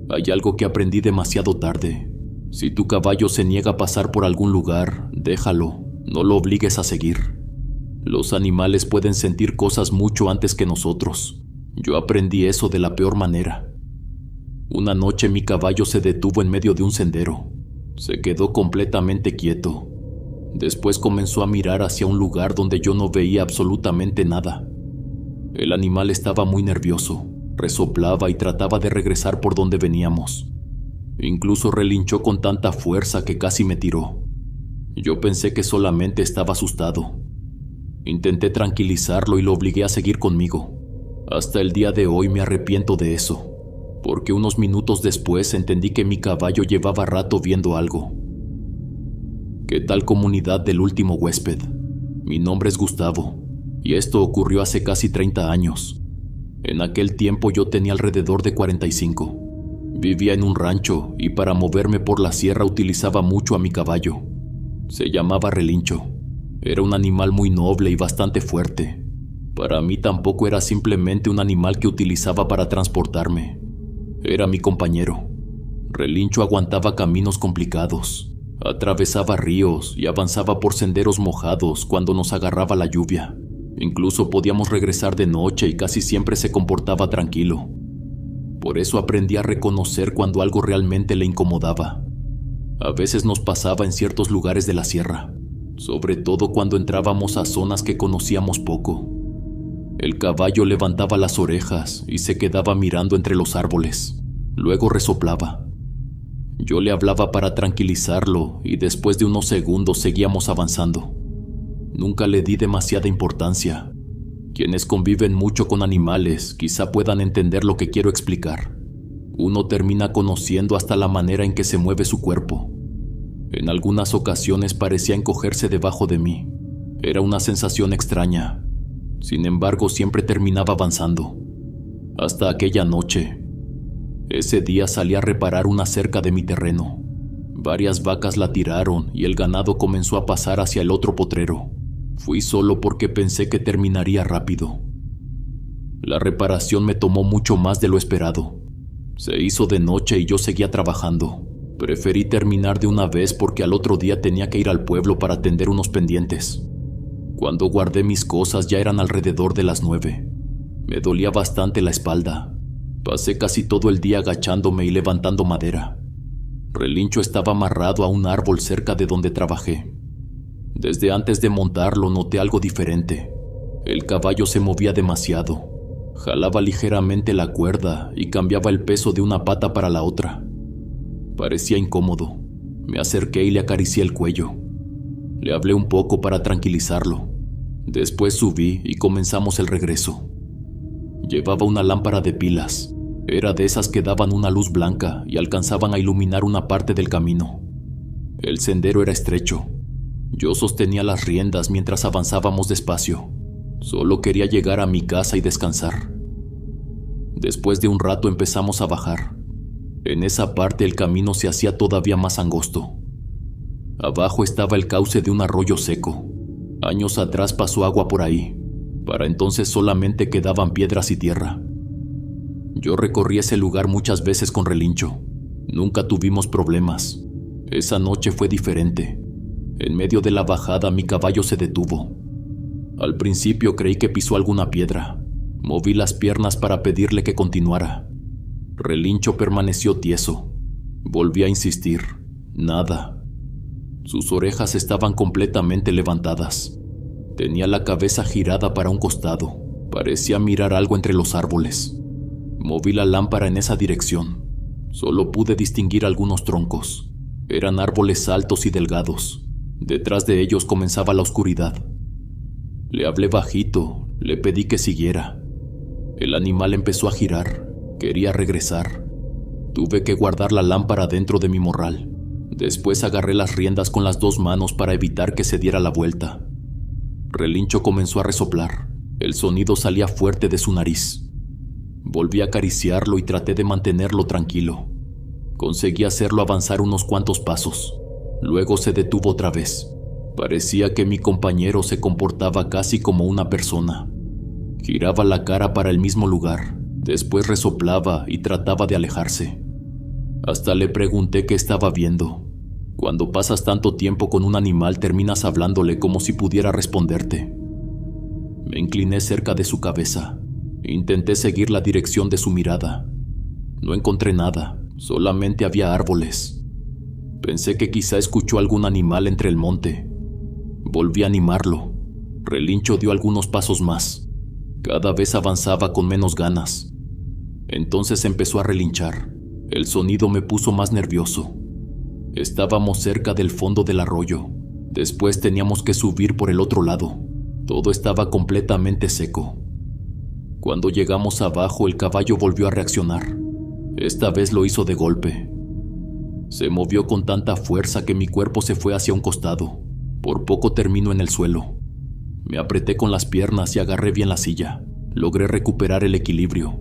Hay algo que aprendí demasiado tarde. Si tu caballo se niega a pasar por algún lugar, déjalo, no lo obligues a seguir. Los animales pueden sentir cosas mucho antes que nosotros. Yo aprendí eso de la peor manera. Una noche mi caballo se detuvo en medio de un sendero. Se quedó completamente quieto. Después comenzó a mirar hacia un lugar donde yo no veía absolutamente nada. El animal estaba muy nervioso, resoplaba y trataba de regresar por donde veníamos. Incluso relinchó con tanta fuerza que casi me tiró. Yo pensé que solamente estaba asustado. Intenté tranquilizarlo y lo obligué a seguir conmigo. Hasta el día de hoy me arrepiento de eso, porque unos minutos después entendí que mi caballo llevaba rato viendo algo. ¿Qué tal, comunidad del último huésped? Mi nombre es Gustavo, y esto ocurrió hace casi 30 años. En aquel tiempo yo tenía alrededor de 45. Vivía en un rancho y para moverme por la sierra utilizaba mucho a mi caballo. Se llamaba Relincho. Era un animal muy noble y bastante fuerte. Para mí tampoco era simplemente un animal que utilizaba para transportarme. Era mi compañero. Relincho aguantaba caminos complicados, atravesaba ríos y avanzaba por senderos mojados cuando nos agarraba la lluvia. Incluso podíamos regresar de noche y casi siempre se comportaba tranquilo. Por eso aprendí a reconocer cuando algo realmente le incomodaba. A veces nos pasaba en ciertos lugares de la sierra, sobre todo cuando entrábamos a zonas que conocíamos poco. El caballo levantaba las orejas y se quedaba mirando entre los árboles. Luego resoplaba. Yo le hablaba para tranquilizarlo y después de unos segundos seguíamos avanzando. Nunca le di demasiada importancia. Quienes conviven mucho con animales quizá puedan entender lo que quiero explicar. Uno termina conociendo hasta la manera en que se mueve su cuerpo. En algunas ocasiones parecía encogerse debajo de mí. Era una sensación extraña. Sin embargo, siempre terminaba avanzando. Hasta aquella noche. Ese día salí a reparar una cerca de mi terreno. Varias vacas la tiraron y el ganado comenzó a pasar hacia el otro potrero. Fui solo porque pensé que terminaría rápido. La reparación me tomó mucho más de lo esperado. Se hizo de noche y yo seguía trabajando. Preferí terminar de una vez porque al otro día tenía que ir al pueblo para atender unos pendientes. Cuando guardé mis cosas ya eran alrededor de las 9. Me dolía bastante la espalda. Pasé casi todo el día agachándome y levantando madera. Relincho estaba amarrado a un árbol cerca de donde trabajé. Desde antes de montarlo noté algo diferente. El caballo se movía demasiado. Jalaba ligeramente la cuerda y cambiaba el peso de una pata para la otra. Parecía incómodo. Me acerqué y le acaricié el cuello. Le hablé un poco para tranquilizarlo. Después subí y comenzamos el regreso. Llevaba una lámpara de pilas. Era de esas que daban una luz blanca y alcanzaban a iluminar una parte del camino. El sendero era estrecho. Yo sostenía las riendas mientras avanzábamos despacio. Solo quería llegar a mi casa y descansar. Después de un rato empezamos a bajar. En esa parte el camino se hacía todavía más angosto. Abajo estaba el cauce de un arroyo seco. Años atrás pasó agua por ahí. Para entonces solamente quedaban piedras y tierra. Yo recorrí ese lugar muchas veces con Relincho. Nunca tuvimos problemas. Esa noche fue diferente. En medio de la bajada mi caballo se detuvo. Al principio creí que pisó alguna piedra. Moví las piernas para pedirle que continuara. Relincho permaneció tieso. Volví a insistir. Nada. Sus orejas estaban completamente levantadas. Tenía la cabeza girada para un costado. Parecía mirar algo entre los árboles. Moví la lámpara en esa dirección. Solo pude distinguir algunos troncos. Eran árboles altos y delgados. Detrás de ellos comenzaba la oscuridad. Le hablé bajito, le pedí que siguiera. El animal empezó a girar. Quería regresar. Tuve que guardar la lámpara dentro de mi morral. Después agarré las riendas con las 2 manos para evitar que se diera la vuelta. Relincho comenzó a resoplar. El sonido salía fuerte de su nariz. Volví a acariciarlo y traté de mantenerlo tranquilo. Conseguí hacerlo avanzar unos cuantos pasos. Luego se detuvo otra vez. Parecía que mi compañero se comportaba casi como una persona. Giraba la cara para el mismo lugar. Después resoplaba y trataba de alejarse. Hasta le pregunté qué estaba viendo. Cuando pasas tanto tiempo con un animal terminas hablándole como si pudiera responderte. Me incliné cerca de su cabeza. Intenté seguir la dirección de su mirada. No encontré nada, solamente había árboles. Pensé que quizá escuchó algún animal entre el monte. Volví a animarlo. Relincho dio algunos pasos más. Cada vez avanzaba con menos ganas. Entonces empezó a relinchar. El sonido me puso más nervioso. Estábamos cerca del fondo del arroyo. Después teníamos que subir por el otro lado. Todo estaba completamente seco. Cuando llegamos abajo, el caballo volvió a reaccionar. Esta vez lo hizo de golpe. Se movió con tanta fuerza que mi cuerpo se fue hacia un costado. Por poco termino en el suelo. Me apreté con las piernas y agarré bien la silla. Logré recuperar el equilibrio.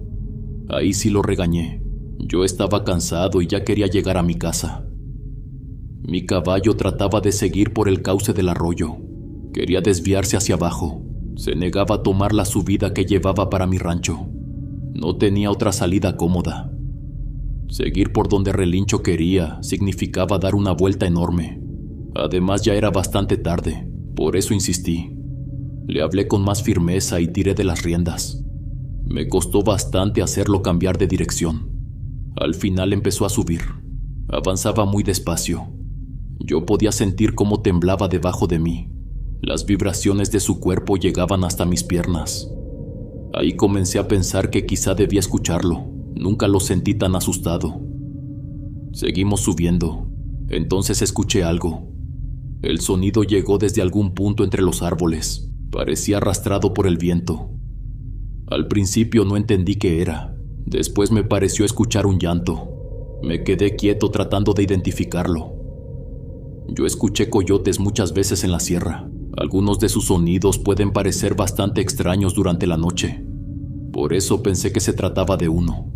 Ahí sí lo regañé. Yo estaba cansado y ya quería llegar a mi casa. Mi caballo trataba de seguir por el cauce del arroyo. Quería desviarse hacia abajo. Se negaba a tomar la subida que llevaba para mi rancho. No tenía otra salida cómoda. Seguir por donde Relincho quería significaba dar una vuelta enorme. Además ya era bastante tarde, por eso insistí. Le hablé con más firmeza y tiré de las riendas. Me costó bastante hacerlo cambiar de dirección. Al final empezó a subir. Avanzaba muy despacio. Yo podía sentir cómo temblaba debajo de mí. Las vibraciones de su cuerpo llegaban hasta mis piernas. Ahí comencé a pensar que quizá debía escucharlo. Nunca lo sentí tan asustado. Seguimos subiendo. Entonces escuché algo. El sonido llegó desde algún punto entre los árboles. Parecía arrastrado por el viento. Al principio no entendí qué era. Después me pareció escuchar un llanto. Me quedé quieto tratando de identificarlo. Yo escuché coyotes muchas veces en la sierra. Algunos de sus sonidos pueden parecer bastante extraños durante la noche. Por eso pensé que se trataba de uno.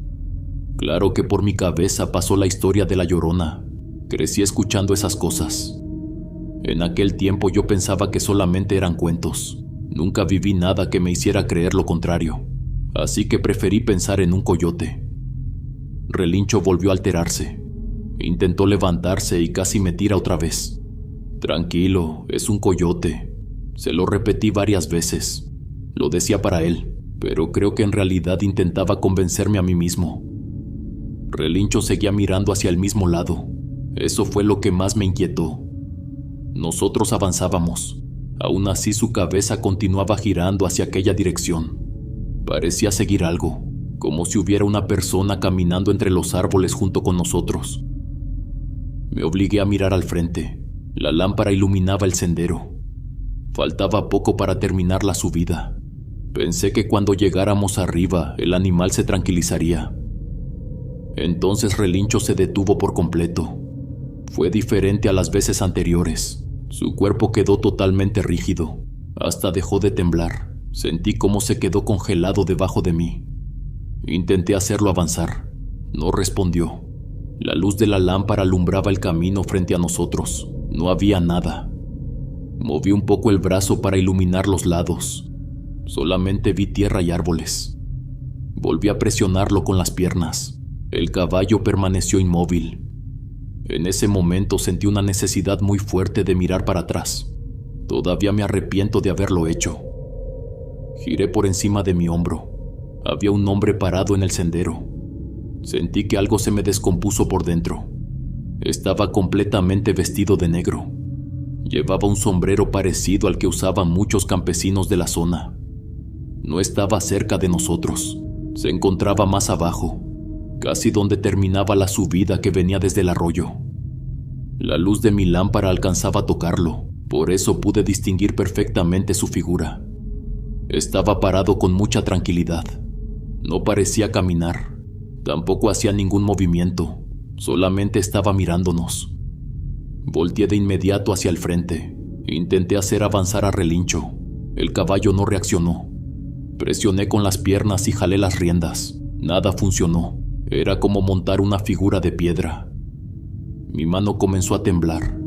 Claro que por mi cabeza pasó la historia de La Llorona. Crecí escuchando esas cosas. En aquel tiempo yo pensaba que solamente eran cuentos. Nunca viví nada que me hiciera creer lo contrario. Así que preferí pensar en un coyote. Relincho volvió a alterarse. Intentó levantarse y casi me tira otra vez. Tranquilo, es un coyote. Se lo repetí varias veces. Lo decía para él, pero creo que en realidad intentaba convencerme a mí mismo. Relincho seguía mirando hacia el mismo lado. Eso fue lo que más me inquietó. Nosotros avanzábamos. Aún así su cabeza continuaba girando hacia aquella dirección. Parecía seguir algo, como si hubiera una persona caminando entre los árboles junto con nosotros. Me obligué a mirar al frente. La lámpara iluminaba el sendero. Faltaba poco para terminar la subida. Pensé que cuando llegáramos arriba, el animal se tranquilizaría. Entonces Relincho se detuvo por completo. Fue diferente a las veces anteriores. Su cuerpo quedó totalmente rígido. Hasta dejó de temblar. Sentí cómo se quedó congelado debajo de mí. Intenté hacerlo avanzar. No respondió. La luz de la lámpara alumbraba el camino frente a nosotros. No había nada. Moví un poco el brazo para iluminar los lados. Solamente vi tierra y árboles. Volví a presionarlo con las piernas. El caballo permaneció inmóvil. En ese momento sentí una necesidad muy fuerte de mirar para atrás. Todavía me arrepiento de haberlo hecho. Giré por encima de mi hombro. Había un hombre parado en el sendero. Sentí que algo se me descompuso por dentro. Estaba completamente vestido de negro. Llevaba un sombrero parecido al que usaban muchos campesinos de la zona. No estaba cerca de nosotros. Se encontraba más abajo, casi donde terminaba la subida que venía desde el arroyo. La luz de mi lámpara alcanzaba a tocarlo, por eso pude distinguir perfectamente su figura. Estaba parado con mucha tranquilidad. No parecía caminar, tampoco hacía ningún movimiento, solamente estaba mirándonos. Volteé de inmediato hacia el frente. Intenté hacer avanzar a Relincho. El caballo no reaccionó. Presioné con las piernas y jalé las riendas. Nada funcionó. Era como montar una figura de piedra. Mi mano comenzó a temblar.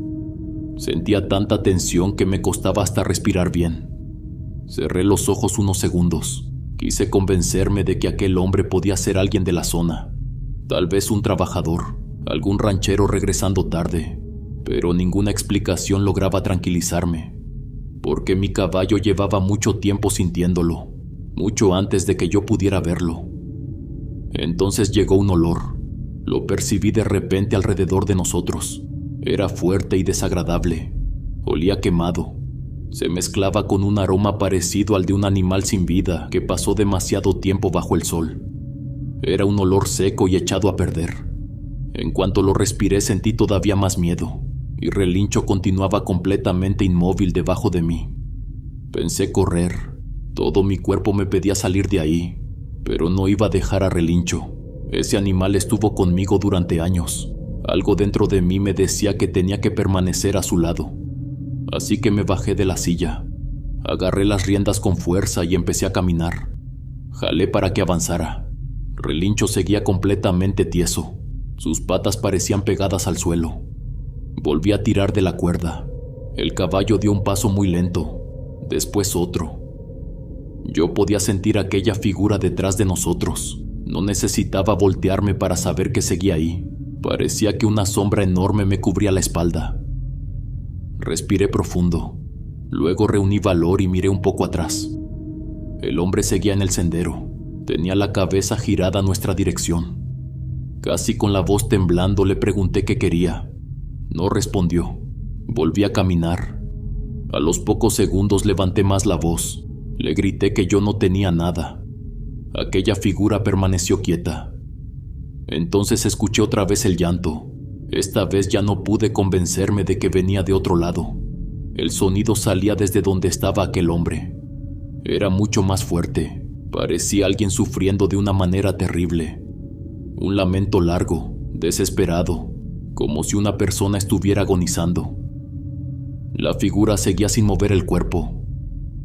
Sentía tanta tensión que me costaba hasta respirar bien. Cerré los ojos unos segundos. Quise convencerme de que aquel hombre podía ser alguien de la zona. Tal vez un trabajador, algún ranchero regresando tarde, pero ninguna explicación lograba tranquilizarme, porque mi caballo llevaba mucho tiempo sintiéndolo, mucho antes de que yo pudiera verlo. Entonces llegó un olor. Lo percibí de repente alrededor de nosotros. Era fuerte y desagradable. Olía quemado. Se mezclaba con un aroma parecido al de un animal sin vida que pasó demasiado tiempo bajo el sol. Era un olor seco y echado a perder. En cuanto lo respiré sentí todavía más miedo, y Relincho continuaba completamente inmóvil debajo de mí. Pensé correr. Todo mi cuerpo me pedía salir de ahí, pero no iba a dejar a Relincho. Ese animal estuvo conmigo durante años. Algo dentro de mí me decía que tenía que permanecer a su lado. Así que me bajé de la silla. Agarré las riendas con fuerza y empecé a caminar. Jalé para que avanzara. Relincho seguía completamente tieso. Sus patas parecían pegadas al suelo. Volví a tirar de la cuerda. El caballo dio un paso muy lento, después otro. Yo podía sentir aquella figura detrás de nosotros. No necesitaba voltearme para saber que seguía ahí. Parecía que una sombra enorme me cubría la espalda. Respiré profundo. Luego reuní valor y miré un poco atrás. El hombre seguía en el sendero. Tenía la cabeza girada a nuestra dirección. Casi con la voz temblando le pregunté qué quería. No respondió. Volví a caminar. A los pocos segundos levanté más la voz. Le grité que yo no tenía nada. Aquella figura permaneció quieta. Entonces escuché otra vez el llanto. Esta vez ya no pude convencerme de que venía de otro lado. El sonido salía desde donde estaba aquel hombre. Era mucho más fuerte. Parecía alguien sufriendo de una manera terrible. Un lamento largo, desesperado, como si una persona estuviera agonizando. La figura seguía sin mover el cuerpo.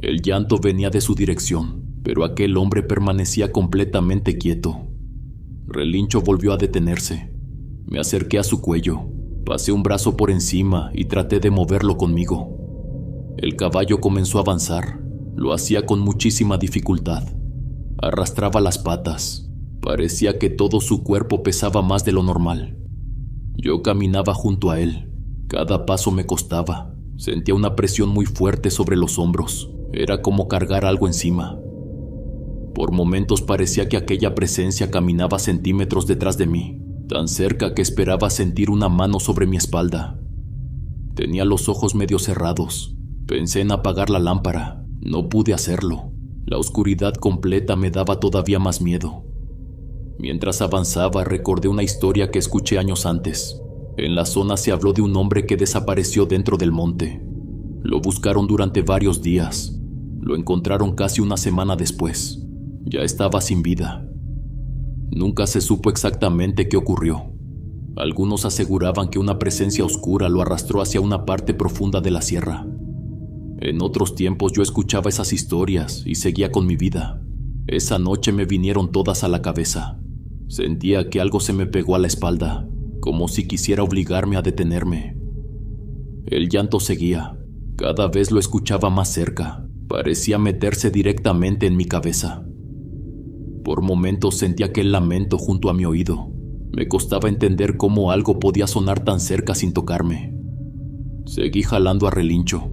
El llanto venía de su dirección, pero aquel hombre permanecía completamente quieto. Relincho volvió a detenerse. Me acerqué a su cuello, pasé un brazo por encima y traté de moverlo conmigo. El caballo comenzó a avanzar. Lo hacía con muchísima dificultad. Arrastraba las patas. Parecía que todo su cuerpo pesaba más de lo normal. Yo caminaba junto a él. Cada paso me costaba. Sentía una presión muy fuerte sobre los hombros. Era como cargar algo encima. Por momentos parecía que aquella presencia caminaba centímetros detrás de mí, tan cerca que esperaba sentir una mano sobre mi espalda. Tenía los ojos medio cerrados. Pensé en apagar la lámpara. No pude hacerlo. La oscuridad completa me daba todavía más miedo. Mientras avanzaba, recordé una historia que escuché años antes. En la zona se habló de un hombre que desapareció dentro del monte. Lo buscaron durante varios días. Lo encontraron casi una semana después. Ya estaba sin vida. Nunca se supo exactamente qué ocurrió. Algunos aseguraban que una presencia oscura lo arrastró hacia una parte profunda de la sierra. En otros tiempos yo escuchaba esas historias y seguía con mi vida. Esa noche me vinieron todas a la cabeza. Sentía que algo se me pegó a la espalda, como si quisiera obligarme a detenerme. El llanto seguía. Cada vez lo escuchaba más cerca. Parecía meterse directamente en mi cabeza. Por momentos sentía aquel lamento junto a mi oído. Me costaba entender cómo algo podía sonar tan cerca sin tocarme. Seguí jalando a Relincho.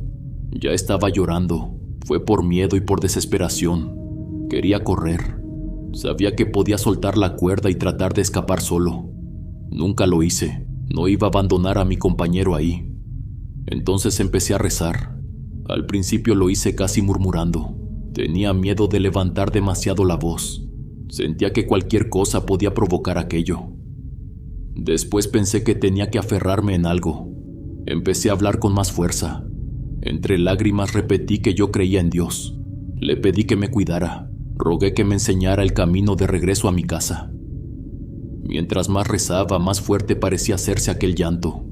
Ya estaba llorando. Fue por miedo y por desesperación. Quería correr. Sabía que podía soltar la cuerda y tratar de escapar solo. Nunca lo hice. No iba a abandonar a mi compañero ahí. Entonces empecé a rezar. Al principio lo hice casi murmurando. Tenía miedo de levantar demasiado la voz. Sentía que cualquier cosa podía provocar aquello. Después pensé que tenía que aferrarme en algo. Empecé a hablar con más fuerza. Entre lágrimas repetí que yo creía en Dios. Le pedí que me cuidara. Rogué que me enseñara el camino de regreso a mi casa. Mientras más rezaba, más fuerte parecía hacerse aquel llanto.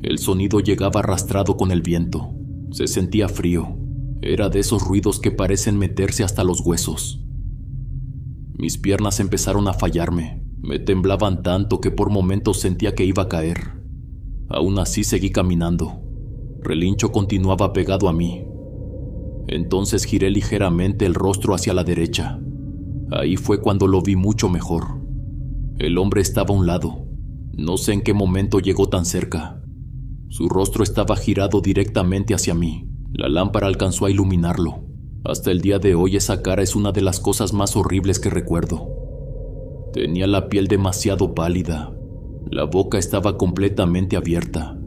El sonido llegaba arrastrado con el viento. Se sentía frío. Era de esos ruidos que parecen meterse hasta los huesos. Mis piernas empezaron a fallarme. Me temblaban tanto que por momentos sentía que iba a caer. Aún así seguí caminando. Relincho continuaba pegado a mí. Entonces giré ligeramente el rostro hacia la derecha. Ahí fue cuando lo vi mucho mejor. El hombre estaba a un lado. No sé en qué momento llegó tan cerca. Su rostro estaba girado directamente hacia mí. La lámpara alcanzó a iluminarlo. Hasta el día de hoy esa cara es una de las cosas más horribles que recuerdo. Tenía la piel demasiado pálida. La boca estaba completamente abierta.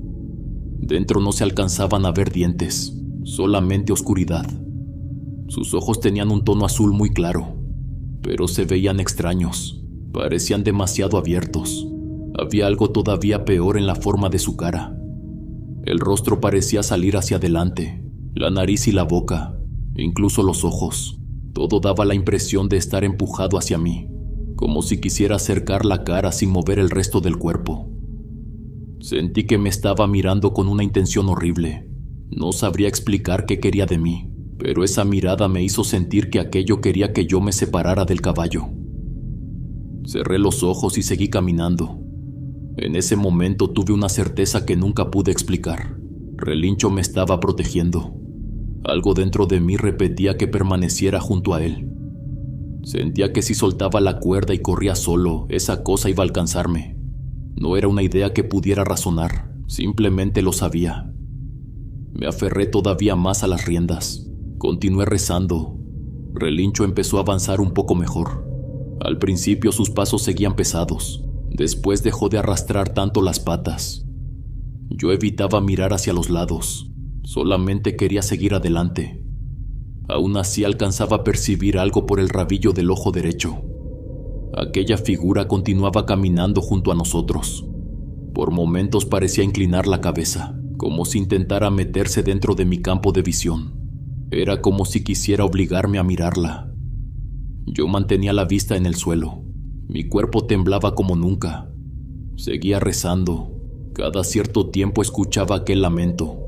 Dentro no se alcanzaban a ver dientes, solamente oscuridad. Sus ojos tenían un tono azul muy claro, pero se veían extraños, parecían demasiado abiertos. Había algo todavía peor en la forma de su cara. El rostro parecía salir hacia adelante, la nariz y la boca, incluso los ojos. Todo daba la impresión de estar empujado hacia mí, como si quisiera acercar la cara sin mover el resto del cuerpo. Sentí que me estaba mirando con una intención horrible. No sabría explicar qué quería de mí, pero esa mirada me hizo sentir que aquello quería que yo me separara del caballo. Cerré los ojos y seguí caminando. En ese momento tuve una certeza que nunca pude explicar. Relincho me estaba protegiendo. Algo dentro de mí repetía que permaneciera junto a él. Sentía que si soltaba la cuerda y corría solo, esa cosa iba a alcanzarme. No era una idea que pudiera razonar, simplemente lo sabía. Me aferré todavía más a las riendas. Continué rezando. Relincho empezó a avanzar un poco mejor. Al principio sus pasos seguían pesados. Después dejó de arrastrar tanto las patas. Yo evitaba mirar hacia los lados. Solamente quería seguir adelante. Aún así alcanzaba a percibir algo por el rabillo del ojo derecho. Aquella figura continuaba caminando junto a nosotros. Por momentos parecía inclinar la cabeza, como si intentara meterse dentro de mi campo de visión. Era como si quisiera obligarme a mirarla. Yo mantenía la vista en el suelo. Mi cuerpo temblaba como nunca. Seguía rezando. Cada cierto tiempo escuchaba aquel lamento.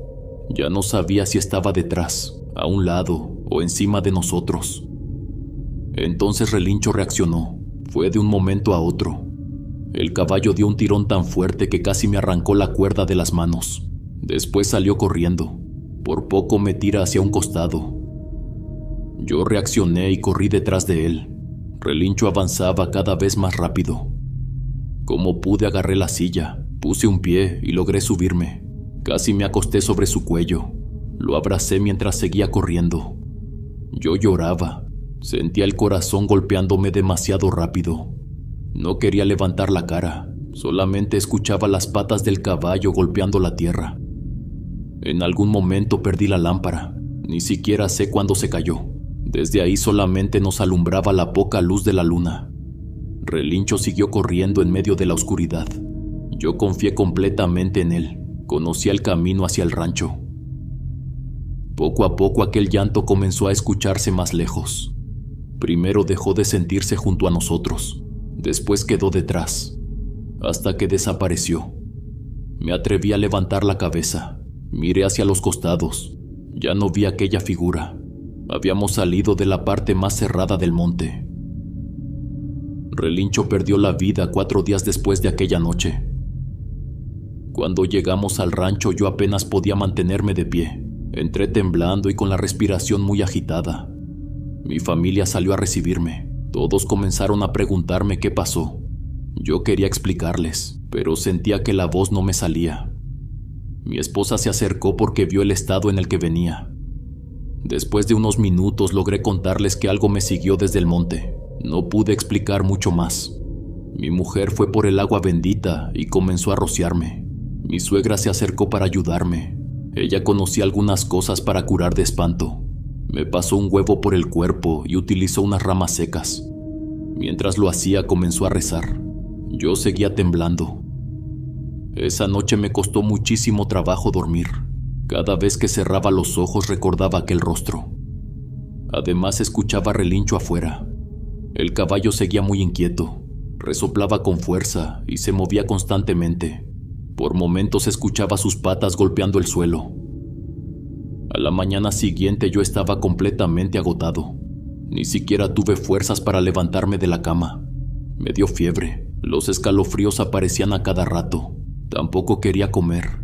Ya no sabía si estaba detrás, a un lado o encima de nosotros. Entonces Relincho reaccionó. Fue de un momento a otro. El caballo dio un tirón tan fuerte que casi me arrancó la cuerda de las manos. Después salió corriendo. Por poco me tira hacia un costado. Yo reaccioné y corrí detrás de él. Relincho avanzaba cada vez más rápido. Como pude agarré la silla, puse un pie y logré subirme. Casi me acosté sobre su cuello. Lo abracé mientras seguía corriendo. Yo lloraba. Sentía el corazón golpeándome demasiado rápido. No quería levantar la cara. Solamente escuchaba las patas del caballo golpeando la tierra. En algún momento perdí la lámpara. Ni siquiera sé cuándo se cayó. Desde ahí solamente nos alumbraba la poca luz de la luna. Relincho siguió corriendo en medio de la oscuridad. Yo confié completamente en él. Conocía el camino hacia el rancho. Poco a poco aquel llanto comenzó a escucharse más lejos. Primero dejó de sentirse junto a nosotros. Después quedó detrás, hasta que desapareció. Me atreví a levantar la cabeza. Miré hacia los costados. Ya no vi aquella figura. Habíamos salido de la parte más cerrada del monte. Relincho perdió la vida 4 días después de aquella noche. Cuando llegamos al rancho yo apenas podía mantenerme de pie. Entré temblando y con la respiración muy agitada. Mi familia salió a recibirme. Todos comenzaron a preguntarme qué pasó. Yo quería explicarles, pero sentía que la voz no me salía. Mi esposa se acercó porque vio el estado en el que venía. Después de unos minutos logré contarles que algo me siguió desde el monte. No pude explicar mucho más. Mi mujer fue por el agua bendita y comenzó a rociarme. Mi suegra se acercó para ayudarme. Ella conocía algunas cosas para curar de espanto. Me pasó un huevo por el cuerpo y utilizó unas ramas secas. Mientras lo hacía comenzó a rezar. Yo seguía temblando. Esa noche me costó muchísimo trabajo dormir. Cada vez que cerraba los ojos recordaba aquel rostro. Además escuchaba relincho afuera. El caballo seguía muy inquieto. Resoplaba con fuerza y se movía constantemente. Por momentos escuchaba sus patas golpeando el suelo. A la mañana siguiente yo estaba completamente agotado. Ni siquiera tuve fuerzas para levantarme de la cama. Me dio fiebre. Los escalofríos aparecían a cada rato. Tampoco quería comer.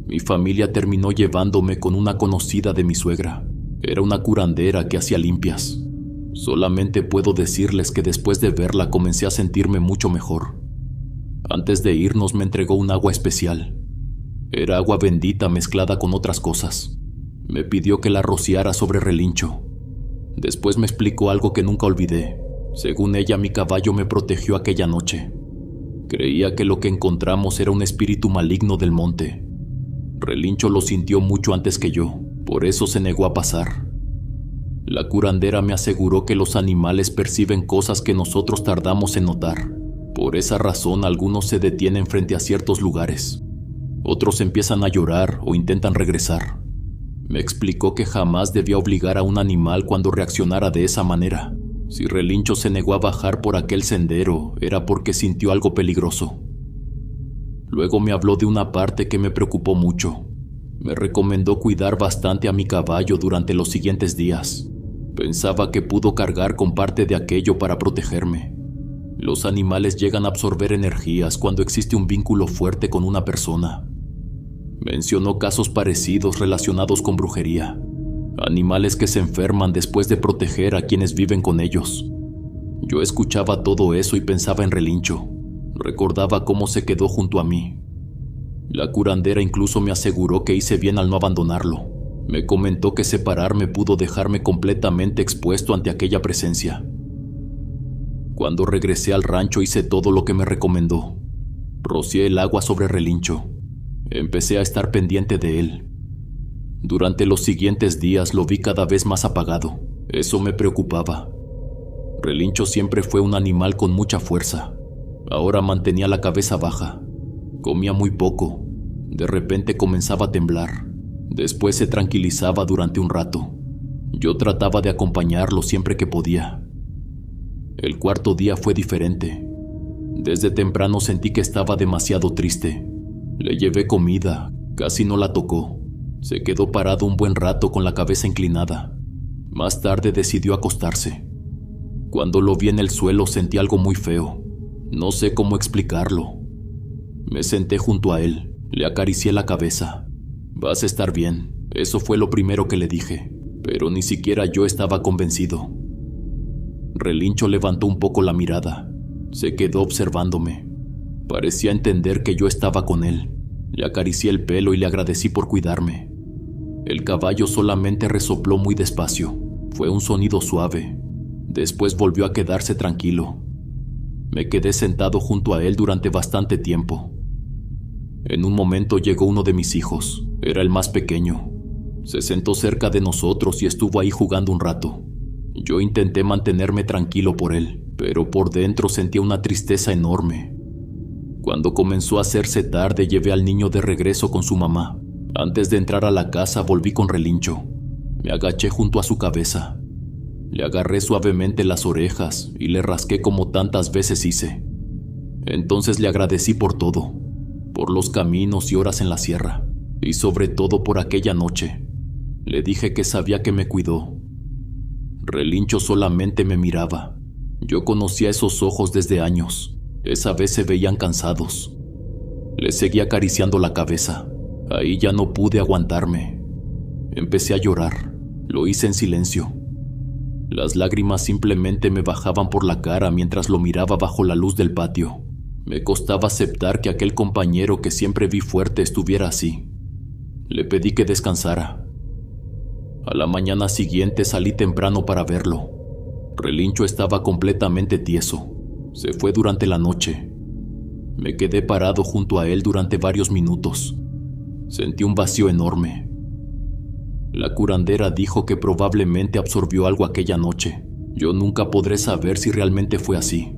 Mi familia terminó llevándome con una conocida de mi suegra. Era una curandera que hacía limpias. Solamente puedo decirles que después de verla comencé a sentirme mucho mejor. Antes de irnos me entregó un agua especial. Era agua bendita mezclada con otras cosas. Me pidió que la rociara sobre Relincho. Después me explicó algo que nunca olvidé. Según ella, mi caballo me protegió aquella noche. Creía que lo que encontramos era un espíritu maligno del monte. Relincho lo sintió mucho antes que yo, por eso se negó a pasar. La curandera me aseguró que los animales perciben cosas que nosotros tardamos en notar. Por esa razón, algunos se detienen frente a ciertos lugares. Otros empiezan a llorar o intentan regresar. Me explicó que jamás debía obligar a un animal cuando reaccionara de esa manera. Si Relincho se negó a bajar por aquel sendero, era porque sintió algo peligroso. Luego me habló de una parte que me preocupó mucho. Me recomendó cuidar bastante a mi caballo durante los siguientes días. Pensaba que pudo cargar con parte de aquello para protegerme. Los animales llegan a absorber energías cuando existe un vínculo fuerte con una persona. Mencionó casos parecidos relacionados con brujería. Animales que se enferman después de proteger a quienes viven con ellos. Yo escuchaba todo eso y pensaba en Relincho. Recordaba cómo se quedó junto a mí. La curandera incluso me aseguró que hice bien al no abandonarlo. Me comentó que separarme pudo dejarme completamente expuesto ante aquella presencia. Cuando regresé al rancho hice todo lo que me recomendó. Rocié el agua sobre Relincho. Empecé a estar pendiente de él. Durante los siguientes días lo vi cada vez más apagado. Eso me preocupaba. Relincho siempre fue un animal con mucha fuerza. Ahora mantenía la cabeza baja. Comía muy poco. De repente comenzaba a temblar. Después se tranquilizaba durante un rato. Yo trataba de acompañarlo siempre que podía. El cuarto día fue diferente. Desde temprano sentí que estaba demasiado triste. Le llevé comida, casi no la tocó. Se quedó parado un buen rato con la cabeza inclinada. Más tarde decidió acostarse. Cuando lo vi en el suelo sentí algo muy feo. No sé cómo explicarlo. Me senté junto a él, le acaricié la cabeza. «Vas a estar bien», eso fue lo primero que le dije, pero ni siquiera yo estaba convencido. Relincho levantó un poco la mirada. Se quedó observándome. Parecía entender que yo estaba con él. Le acaricié el pelo y le agradecí por cuidarme. El caballo solamente resopló muy despacio. Fue un sonido suave. Después volvió a quedarse tranquilo. Me quedé sentado junto a él durante bastante tiempo. En un momento llegó uno de mis hijos. Era el más pequeño. Se sentó cerca de nosotros y estuvo ahí jugando un rato. Yo intenté mantenerme tranquilo por él, pero por dentro sentía una tristeza enorme. Cuando comenzó a hacerse tarde, llevé al niño de regreso con su mamá. Antes de entrar a la casa, volví con Relincho. Me agaché junto a su cabeza. Le agarré suavemente las orejas y le rasqué como tantas veces hice. Entonces le agradecí por todo, por los caminos y horas en la sierra, y sobre todo por aquella noche. Le dije que sabía que me cuidó. Relincho solamente me miraba. Yo conocía esos ojos desde años. Esa vez se veían cansados. Le seguí acariciando la cabeza. Ahí ya no pude aguantarme. Empecé a llorar. Lo hice en silencio. Las lágrimas simplemente me bajaban por la cara mientras lo miraba bajo la luz del patio. Me costaba aceptar que aquel compañero que siempre vi fuerte estuviera así. Le pedí que descansara. A la mañana siguiente salí temprano para verlo. Relincho estaba completamente tieso. Se fue durante la noche. Me quedé parado junto a él durante varios minutos. Sentí un vacío enorme. La curandera dijo que probablemente absorbió algo aquella noche. Yo nunca podré saber si realmente fue así.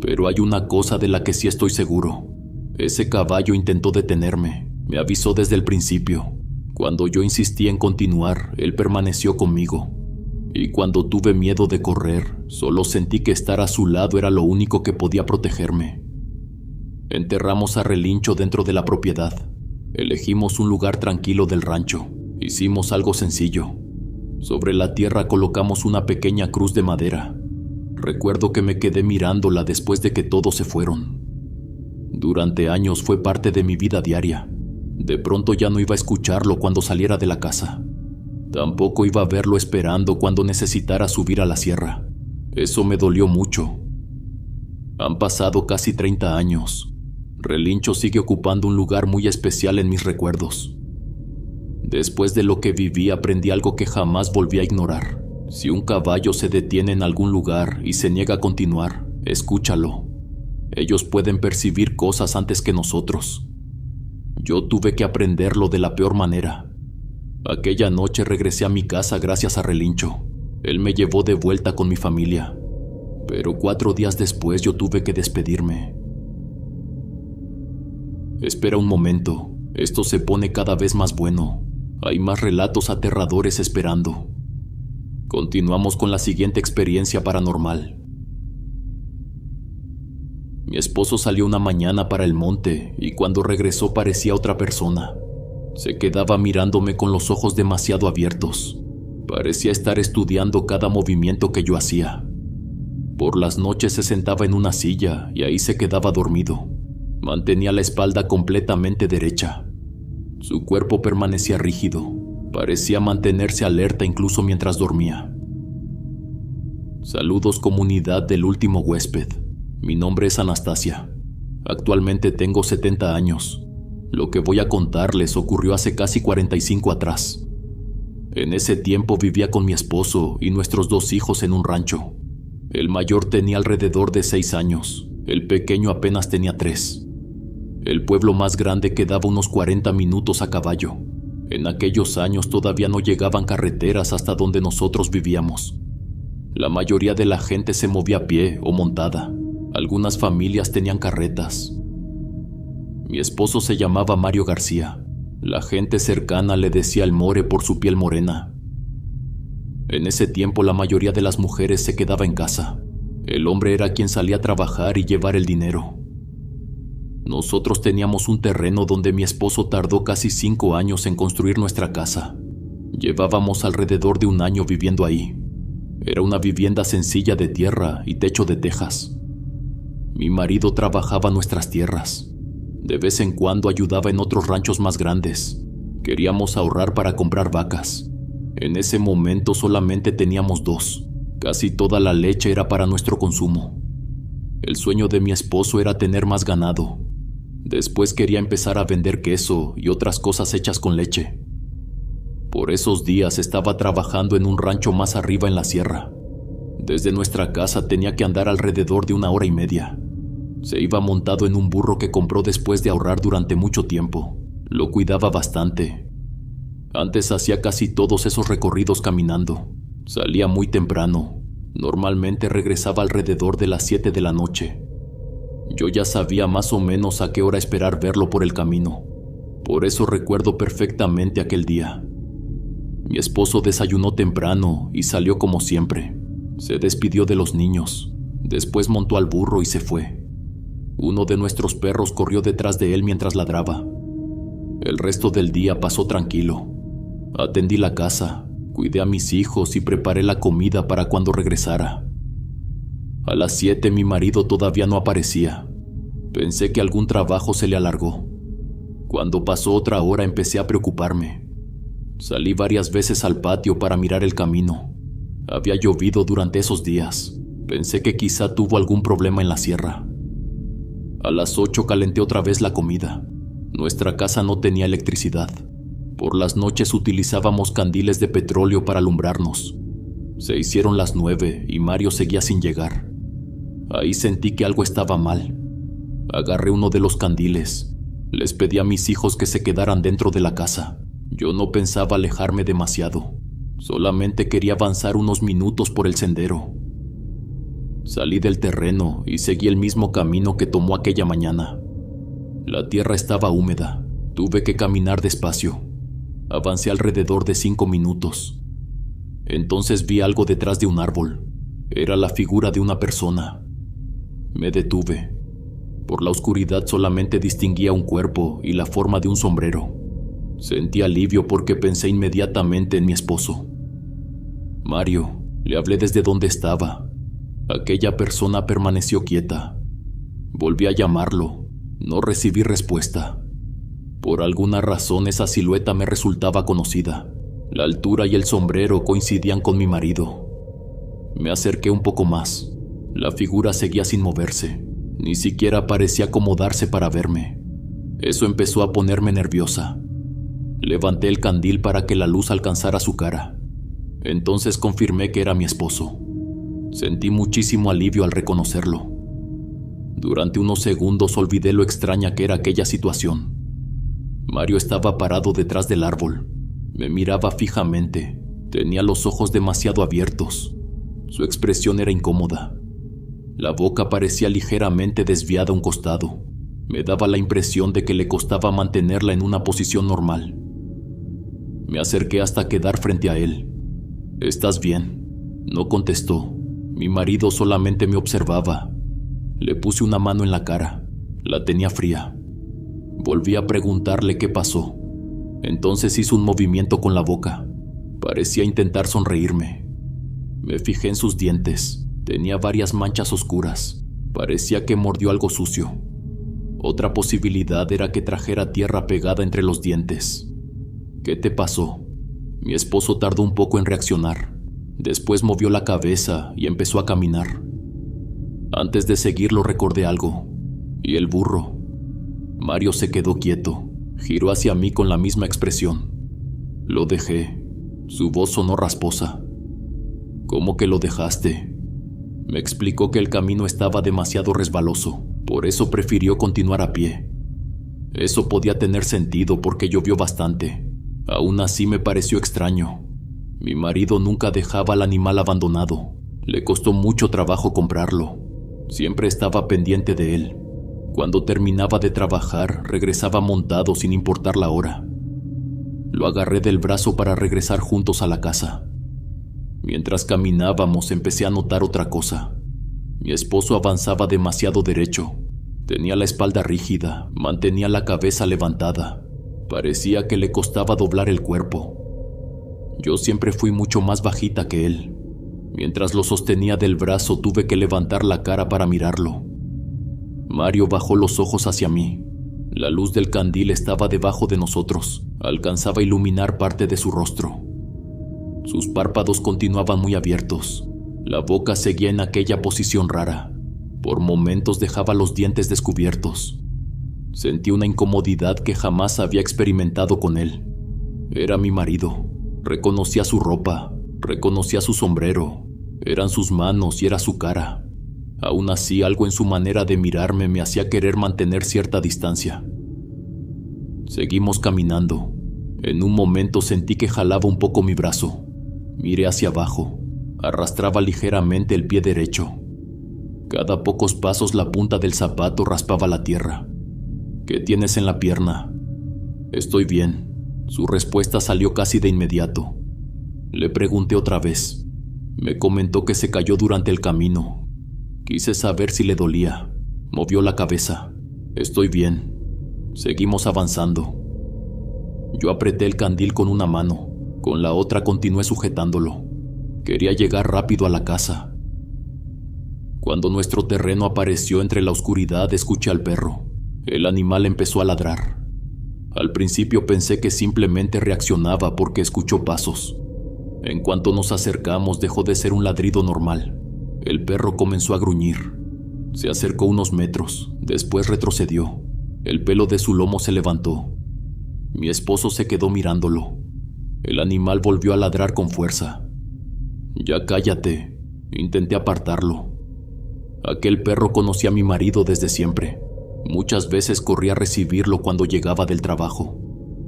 Pero hay una cosa de la que sí estoy seguro. Ese caballo intentó detenerme. Me avisó desde el principio. Cuando yo insistí en continuar, él permaneció conmigo. Y cuando tuve miedo de correr, solo sentí que estar a su lado era lo único que podía protegerme. Enterramos a Relincho dentro de la propiedad. Elegimos un lugar tranquilo del rancho. Hicimos algo sencillo. Sobre la tierra colocamos una pequeña cruz de madera. Recuerdo que me quedé mirándola después de que todos se fueron. Durante años fue parte de mi vida diaria. De pronto ya no iba a escucharlo cuando saliera de la casa. Tampoco iba a verlo esperando cuando necesitara subir a la sierra. Eso me dolió mucho. Han pasado casi 30 años. Relincho sigue ocupando un lugar muy especial en mis recuerdos. Después de lo que viví, aprendí algo que jamás volví a ignorar. Si un caballo se detiene en algún lugar y se niega a continuar, escúchalo. Ellos pueden percibir cosas antes que nosotros. Yo tuve que aprenderlo de la peor manera. Aquella noche regresé a mi casa gracias a Relincho. Él me llevó de vuelta con mi familia. Pero 4 días después yo tuve que despedirme. Espera un momento, esto se pone cada vez más bueno. Hay más relatos aterradores esperando. Continuamos con la siguiente experiencia paranormal. Mi esposo salió una mañana para el monte y cuando regresó parecía otra persona. Se quedaba mirándome con los ojos demasiado abiertos. Parecía estar estudiando cada movimiento que yo hacía. Por las noches se sentaba en una silla y ahí se quedaba dormido. Mantenía la espalda completamente derecha. Su cuerpo permanecía rígido. Parecía mantenerse alerta incluso mientras dormía. Saludos comunidad del último huésped. Mi nombre es Anastasia. Actualmente tengo 70 años. Lo que voy a contarles ocurrió hace casi 45 atrás. En ese tiempo vivía con mi esposo y nuestros 2 hijos en un rancho. El mayor tenía alrededor de 6 años. El pequeño apenas tenía 3. El pueblo más grande quedaba unos 40 minutos a caballo. En aquellos años todavía no llegaban carreteras hasta donde nosotros vivíamos. La mayoría de la gente se movía a pie o montada. Algunas familias tenían carretas. Mi esposo se llamaba Mario García. La gente cercana le decía el More por su piel morena. En ese tiempo la mayoría de las mujeres se quedaba en casa. El hombre era quien salía a trabajar y llevar el dinero. Nosotros teníamos un terreno donde mi esposo tardó casi 5 años en construir nuestra casa. Llevábamos alrededor de 1 año viviendo ahí. Era una vivienda sencilla de tierra y techo de tejas. Mi marido trabajaba nuestras tierras. De vez en cuando ayudaba en otros ranchos más grandes. Queríamos ahorrar para comprar vacas. En ese momento solamente teníamos 2. Casi toda la leche era para nuestro consumo. El sueño de mi esposo era tener más ganado. Después quería empezar a vender queso y otras cosas hechas con leche. Por esos días estaba trabajando en un rancho más arriba en la sierra. Desde nuestra casa tenía que andar alrededor de 1 hora y media. Se iba montado en un burro que compró después de ahorrar durante mucho tiempo. Lo cuidaba bastante. Antes hacía casi todos esos recorridos caminando. Salía muy temprano. Normalmente regresaba alrededor de las 7 de la noche. Yo ya sabía más o menos a qué hora esperar verlo por el camino. Por eso recuerdo perfectamente aquel día. Mi esposo desayunó temprano y salió como siempre. Se despidió de los niños. Después montó al burro y se fue. Uno de nuestros perros corrió detrás de él mientras ladraba. El resto del día pasó tranquilo. Atendí la casa, cuidé a mis hijos y preparé la comida para cuando regresara. A las 7 mi marido todavía no aparecía. Pensé que algún trabajo se le alargó. Cuando pasó otra hora empecé a preocuparme. Salí varias veces al patio para mirar el camino. Había llovido durante esos días. Pensé que quizá tuvo algún problema en la sierra. A las 8 calenté otra vez la comida. Nuestra casa no tenía electricidad. Por las noches utilizábamos candiles de petróleo para alumbrarnos. Se hicieron las 9 y Mario seguía sin llegar. Ahí sentí que algo estaba mal. Agarré uno de los candiles. Les pedí a mis hijos que se quedaran dentro de la casa. Yo no pensaba alejarme demasiado. Solamente quería avanzar unos minutos por el sendero. Salí del terreno y seguí el mismo camino que tomó aquella mañana. La tierra estaba húmeda. Tuve que caminar despacio. Avancé alrededor de 5 minutos. Entonces vi algo detrás de un árbol. Era la figura de una persona. Me detuve. Por la oscuridad solamente distinguía un cuerpo y la forma de un sombrero. Sentí alivio porque pensé inmediatamente en mi esposo. Mario, le hablé desde donde estaba. Aquella persona permaneció quieta. Volví a llamarlo. No recibí respuesta. Por alguna razón esa silueta me resultaba conocida. La altura y el sombrero coincidían con mi marido. Me acerqué un poco más. La figura seguía sin moverse. Ni siquiera parecía acomodarse para verme. Eso empezó a ponerme nerviosa. Levanté el candil para que la luz alcanzara su cara. Entonces confirmé que era mi esposo. Sentí muchísimo alivio al reconocerlo. Durante unos segundos olvidé lo extraña que era aquella situación. Mario estaba parado detrás del árbol. Me miraba fijamente. Tenía los ojos demasiado abiertos. Su expresión era incómoda. La boca parecía ligeramente desviada a un costado. Me daba la impresión de que le costaba mantenerla en una posición normal. Me acerqué hasta quedar frente a él. «¿Estás bien?». No contestó. Mi marido solamente me observaba. Le puse una mano en la cara. La tenía fría. Volví a preguntarle qué pasó. Entonces hizo un movimiento con la boca. Parecía intentar sonreírme. Me fijé en sus dientes. Tenía varias manchas oscuras. Parecía que mordió algo sucio. Otra posibilidad era que trajera tierra pegada entre los dientes. «¿Qué te pasó?». Mi esposo tardó un poco en reaccionar. Después movió la cabeza y empezó a caminar. Antes de seguirlo recordé algo. ¿Y el burro? Mario se quedó quieto. Giró hacia mí con la misma expresión. «Lo dejé». Su voz sonó rasposa. «¿Cómo que lo dejaste?». Me explicó que el camino estaba demasiado resbaloso, por eso prefirió continuar a pie. Eso podía tener sentido porque llovió bastante. Aún así me pareció extraño. Mi marido nunca dejaba al animal abandonado. Le costó mucho trabajo comprarlo. Siempre estaba pendiente de él. Cuando terminaba de trabajar, regresaba montado sin importar la hora. Lo agarré del brazo para regresar juntos a la casa. Mientras caminábamos, empecé a notar otra cosa. Mi esposo avanzaba demasiado derecho. Tenía la espalda rígida, mantenía la cabeza levantada. Parecía que le costaba doblar el cuerpo. Yo siempre fui mucho más bajita que él. Mientras lo sostenía del brazo, tuve que levantar la cara para mirarlo. Mario bajó los ojos hacia mí. La luz del candil estaba debajo de nosotros. Alcanzaba a iluminar parte de su rostro. Sus párpados continuaban muy abiertos. La boca seguía en aquella posición rara. Por momentos dejaba los dientes descubiertos. Sentí una incomodidad que jamás había experimentado con él. Era mi marido. Reconocía su ropa, reconocía su sombrero. Eran sus manos y era su cara. Aún así, algo en su manera de mirarme me hacía querer mantener cierta distancia. Seguimos caminando. En un momento sentí que jalaba un poco mi brazo. Miré hacia abajo. Arrastraba ligeramente el pie derecho. Cada pocos pasos la punta del zapato raspaba la tierra. «¿Qué tienes en la pierna?». «Estoy bien». Su respuesta salió casi de inmediato. Le pregunté otra vez. Me comentó que se cayó durante el camino. Quise saber si le dolía. Movió la cabeza. «Estoy bien». Seguimos avanzando. Yo apreté el candil con una mano. Con la otra continué sujetándolo. Quería llegar rápido a la casa. Cuando nuestro terreno apareció entre la oscuridad, escuché al perro. El animal empezó a ladrar. Al principio pensé que simplemente reaccionaba porque escuchó pasos. En cuanto nos acercamos, dejó de ser un ladrido normal. El perro comenzó a gruñir. Se acercó unos metros, después retrocedió. El pelo de su lomo se levantó. Mi esposo se quedó mirándolo. El animal volvió a ladrar con fuerza. «Ya cállate», intenté apartarlo. Aquel perro conocía a mi marido desde siempre. Muchas veces corría a recibirlo cuando llegaba del trabajo.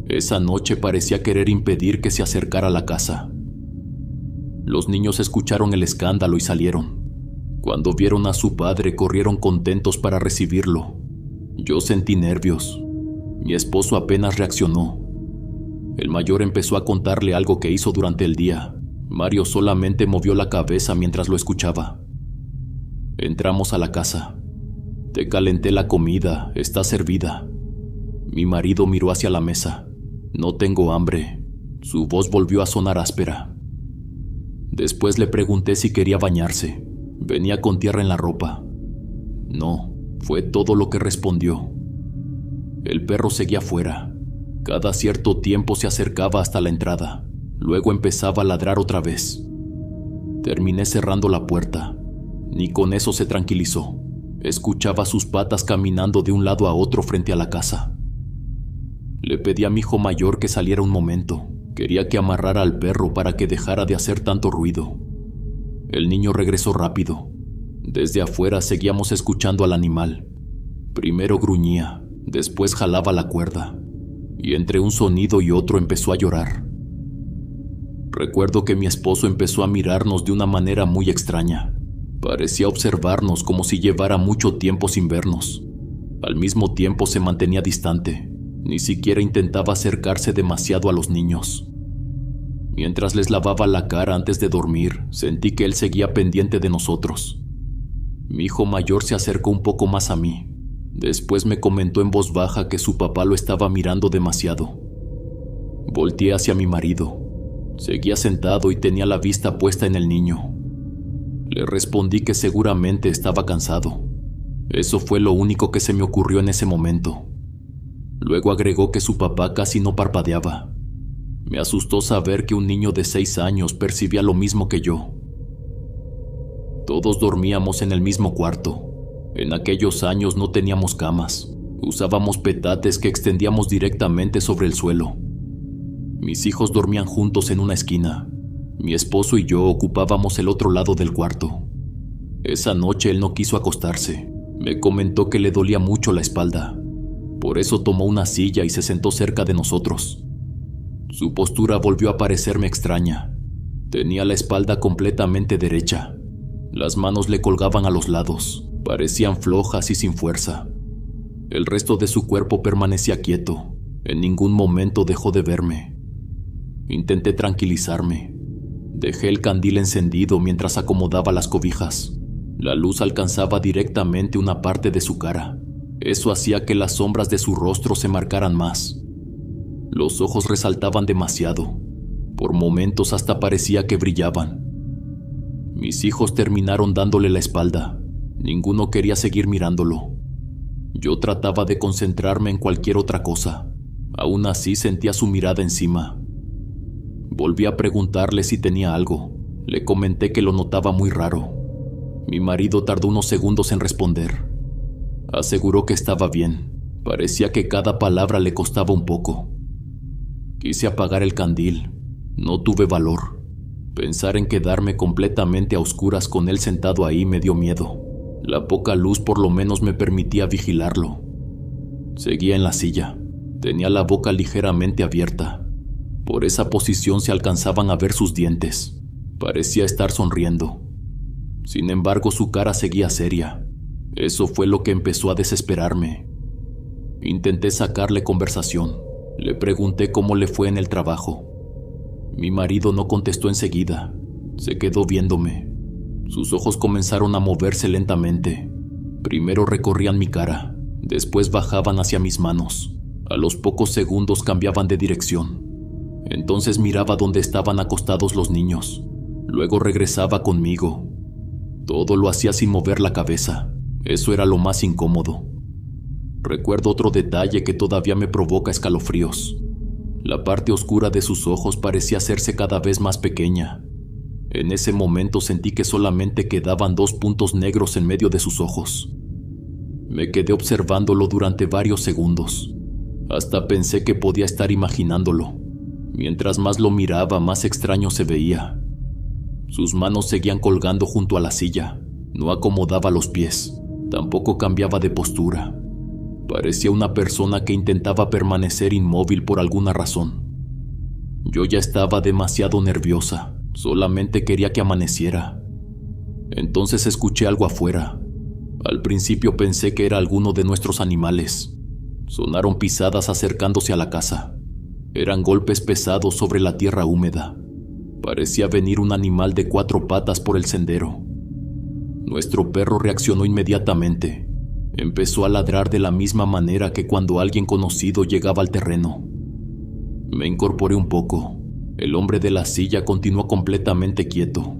Esa noche parecía querer impedir que se acercara a la casa. Los niños escucharon el escándalo y salieron. Cuando vieron a su padre, corrieron contentos para recibirlo. Yo sentí nervios. Mi esposo apenas reaccionó. El mayor empezó a contarle algo que hizo durante el día. Mario solamente movió la cabeza mientras lo escuchaba. Entramos a la casa. «Te calenté la comida, está servida». Mi marido miró hacia la mesa. «No tengo hambre». Su voz volvió a sonar áspera. Después le pregunté si quería bañarse. Venía con tierra en la ropa. «No», fue todo lo que respondió. El perro seguía afuera. Cada cierto tiempo se acercaba hasta la entrada. Luego empezaba a ladrar otra vez. Terminé cerrando la puerta. Ni con eso se tranquilizó. Escuchaba sus patas caminando de un lado a otro frente a la casa. Le pedí a mi hijo mayor que saliera un momento. Quería que amarrara al perro para que dejara de hacer tanto ruido. El niño regresó rápido. Desde afuera seguíamos escuchando al animal. Primero gruñía, después jalaba la cuerda, y entre un sonido y otro empezó a llorar. Recuerdo que mi esposo empezó a mirarnos de una manera muy extraña. Parecía observarnos como si llevara mucho tiempo sin vernos. Al mismo tiempo se mantenía distante. Ni siquiera intentaba acercarse demasiado a los niños. Mientras les lavaba la cara antes de dormir, sentí que él seguía pendiente de nosotros. Mi hijo mayor se acercó un poco más a mí. Después me comentó en voz baja que su papá lo estaba mirando demasiado. Volteé hacia mi marido. Seguía sentado y tenía la vista puesta en el niño. Le respondí que seguramente estaba cansado. Eso fue lo único que se me ocurrió en ese momento. Luego agregó que su papá casi no parpadeaba. Me asustó saber que un niño de 6 años percibía lo mismo que yo. Todos dormíamos en el mismo cuarto. En aquellos años no teníamos camas. Usábamos petates que extendíamos directamente sobre el suelo. Mis hijos dormían juntos en una esquina. Mi esposo y yo ocupábamos el otro lado del cuarto. Esa noche él no quiso acostarse. Me comentó que le dolía mucho la espalda. Por eso tomó una silla y se sentó cerca de nosotros. Su postura volvió a parecerme extraña. Tenía la espalda completamente derecha. Las manos le colgaban a los lados. Parecían flojas y sin fuerza. El resto de su cuerpo permanecía quieto. En ningún momento dejó de verme. Intenté tranquilizarme. Dejé el candil encendido mientras acomodaba las cobijas. La luz alcanzaba directamente una parte de su cara. Eso hacía que las sombras de su rostro se marcaran más. Los ojos resaltaban demasiado. Por momentos hasta parecía que brillaban. Mis hijos terminaron dándole la espalda. Ninguno quería seguir mirándolo. Yo trataba de concentrarme en cualquier otra cosa. Aún así sentía su mirada encima. Volví a preguntarle si tenía algo. Le comenté que lo notaba muy raro. Mi marido tardó unos segundos en responder. Aseguró que estaba bien. Parecía que cada palabra le costaba un poco. Quise apagar el candil. No tuve valor. Pensar en quedarme completamente a oscuras con él sentado ahí me dio miedo. La poca luz por lo menos me permitía vigilarlo. Seguía en la silla. Tenía la boca ligeramente abierta. Por esa posición se alcanzaban a ver sus dientes. Parecía estar sonriendo. Sin embargo, su cara seguía seria. Eso fue lo que empezó a desesperarme. Intenté sacarle conversación. Le pregunté cómo le fue en el trabajo. Mi marido no contestó enseguida. Se quedó viéndome. Sus ojos comenzaron a moverse lentamente. Primero recorrían mi cara, después bajaban hacia mis manos. A los pocos segundos cambiaban de dirección. Entonces miraba dónde estaban acostados los niños. Luego regresaba conmigo. Todo lo hacía sin mover la cabeza. Eso era lo más incómodo. Recuerdo otro detalle que todavía me provoca escalofríos. La parte oscura de sus ojos parecía hacerse cada vez más pequeña. En ese momento sentí que solamente quedaban 2 puntos negros en medio de sus ojos. Me quedé observándolo durante varios segundos. Hasta pensé que podía estar imaginándolo. Mientras más lo miraba, más extraño se veía. Sus manos seguían colgando junto a la silla. No acomodaba los pies. Tampoco cambiaba de postura. Parecía una persona que intentaba permanecer inmóvil por alguna razón. Yo ya estaba demasiado nerviosa. Solamente quería que amaneciera. Entonces escuché algo afuera. Al principio pensé que era alguno de nuestros animales. Sonaron pisadas acercándose a la casa. Eran golpes pesados sobre la tierra húmeda. Parecía venir un animal de 4 patas por el sendero. Nuestro perro reaccionó inmediatamente. Empezó a ladrar de la misma manera que cuando alguien conocido llegaba al terreno. Me incorporé un poco. El hombre de la silla continuó completamente quieto.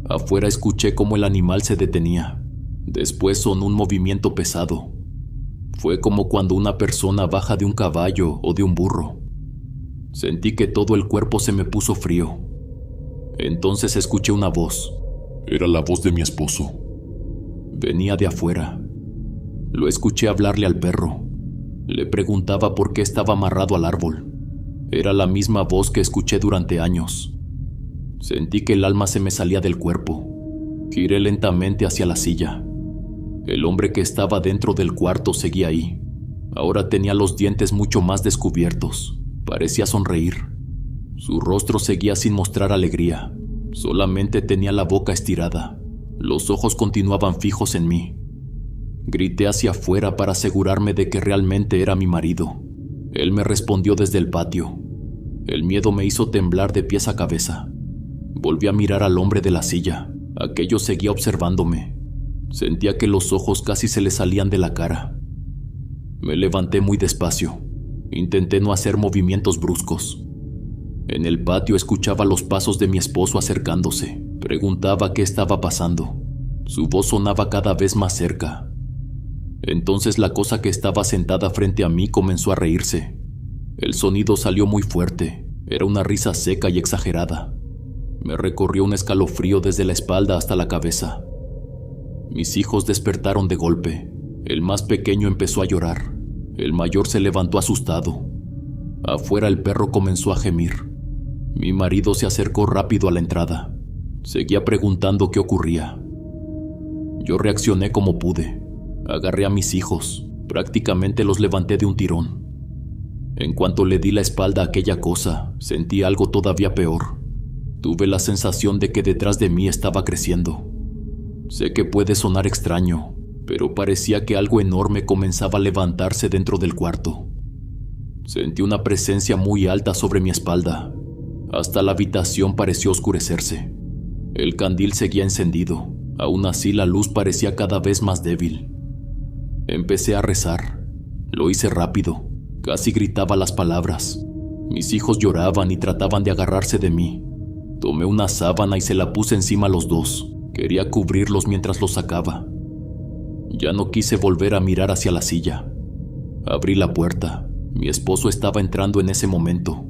Afuera escuché cómo el animal se detenía. Después sonó un movimiento pesado. Fue como cuando una persona baja de un caballo o de un burro. Sentí que todo el cuerpo se me puso frío. Entonces escuché una voz. Era la voz de mi esposo. Venía de afuera. Lo escuché hablarle al perro. Le preguntaba por qué estaba amarrado al árbol. Era la misma voz que escuché durante años. Sentí que el alma se me salía del cuerpo. Giré lentamente hacia la silla. El hombre que estaba dentro del cuarto seguía ahí. Ahora tenía los dientes mucho más descubiertos. Parecía sonreír. Su rostro seguía sin mostrar alegría. Solamente tenía la boca estirada. Los ojos continuaban fijos en mí. Grité hacia afuera para asegurarme de que realmente era mi marido. Él me respondió desde el patio. El miedo me hizo temblar de pies a cabeza. Volví a mirar al hombre de la silla. Aquello seguía observándome. Sentía que los ojos casi se le salían de la cara. Me levanté muy despacio. Intenté no hacer movimientos bruscos. En el patio escuchaba los pasos de mi esposo acercándose. Preguntaba qué estaba pasando. Su voz sonaba cada vez más cerca. Entonces la cosa que estaba sentada frente a mí comenzó a reírse. El sonido salió muy fuerte. Era una risa seca y exagerada. Me recorrió un escalofrío desde la espalda hasta la cabeza. Mis hijos despertaron de golpe. El más pequeño empezó a llorar. El mayor se levantó asustado. Afuera el perro comenzó a gemir. Mi marido se acercó rápido a la entrada. Seguía preguntando qué ocurría. Yo reaccioné como pude. Agarré a mis hijos. Prácticamente los levanté de un tirón. En cuanto le di la espalda a aquella cosa, sentí algo todavía peor. Tuve la sensación de que detrás de mí estaba creciendo. Sé que puede sonar extraño, pero parecía que algo enorme comenzaba a levantarse dentro del cuarto. Sentí una presencia muy alta sobre mi espalda. Hasta la habitación pareció oscurecerse. El candil seguía encendido. Aún así la luz parecía cada vez más débil. Empecé a rezar. Lo hice rápido. Casi gritaba las palabras. Mis hijos lloraban y trataban de agarrarse de mí. Tomé una sábana y se la puse encima a los dos. Quería cubrirlos mientras los sacaba. Ya no quise volver a mirar hacia la silla. Abrí la puerta. Mi esposo estaba entrando en ese momento.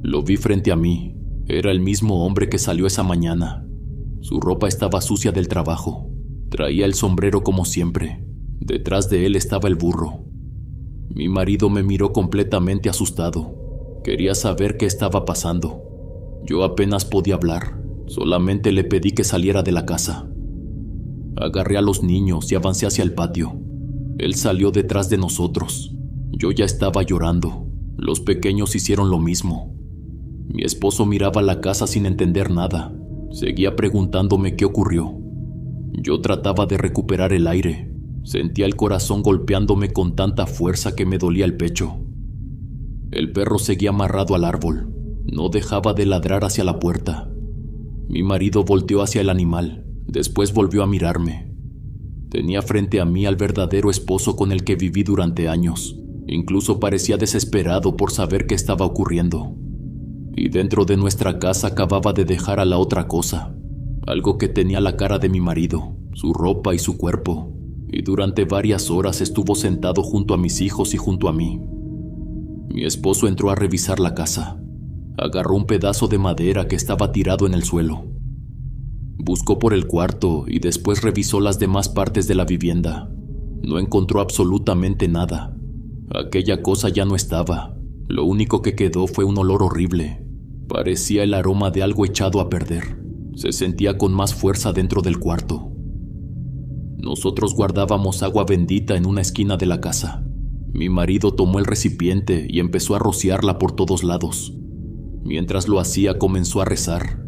Lo vi frente a mí. Era el mismo hombre que salió esa mañana. Su ropa estaba sucia del trabajo. Traía el sombrero como siempre. Detrás de él estaba el burro. Mi marido me miró completamente asustado. Quería saber qué estaba pasando. Yo apenas podía hablar. Solamente le pedí que saliera de la casa. Agarré a los niños y avancé hacia el patio. Él salió detrás de nosotros. Yo ya estaba llorando. Los pequeños hicieron lo mismo. Mi esposo miraba la casa sin entender nada. Seguía preguntándome qué ocurrió. Yo trataba de recuperar el aire. Sentía el corazón golpeándome con tanta fuerza que me dolía el pecho. El perro seguía amarrado al árbol. No dejaba de ladrar hacia la puerta. Mi marido volteó hacia el animal. Después volvió a mirarme. Tenía frente a mí al verdadero esposo con el que viví durante años. Incluso parecía desesperado por saber qué estaba ocurriendo. Y dentro de nuestra casa acababa de dejar a la otra cosa. Algo que tenía la cara de mi marido, su ropa y su cuerpo. Y durante varias horas estuvo sentado junto a mis hijos y junto a mí. Mi esposo entró a revisar la casa. Agarró un pedazo de madera que estaba tirado en el suelo. Buscó por el cuarto y después revisó las demás partes de la vivienda. No encontró absolutamente nada. Aquella cosa ya no estaba. Lo único que quedó fue un olor horrible. Parecía el aroma de algo echado a perder. Se sentía con más fuerza dentro del cuarto. Nosotros guardábamos agua bendita en una esquina de la casa. Mi marido tomó el recipiente y empezó a rociarla por todos lados. Mientras lo hacía, comenzó a rezar.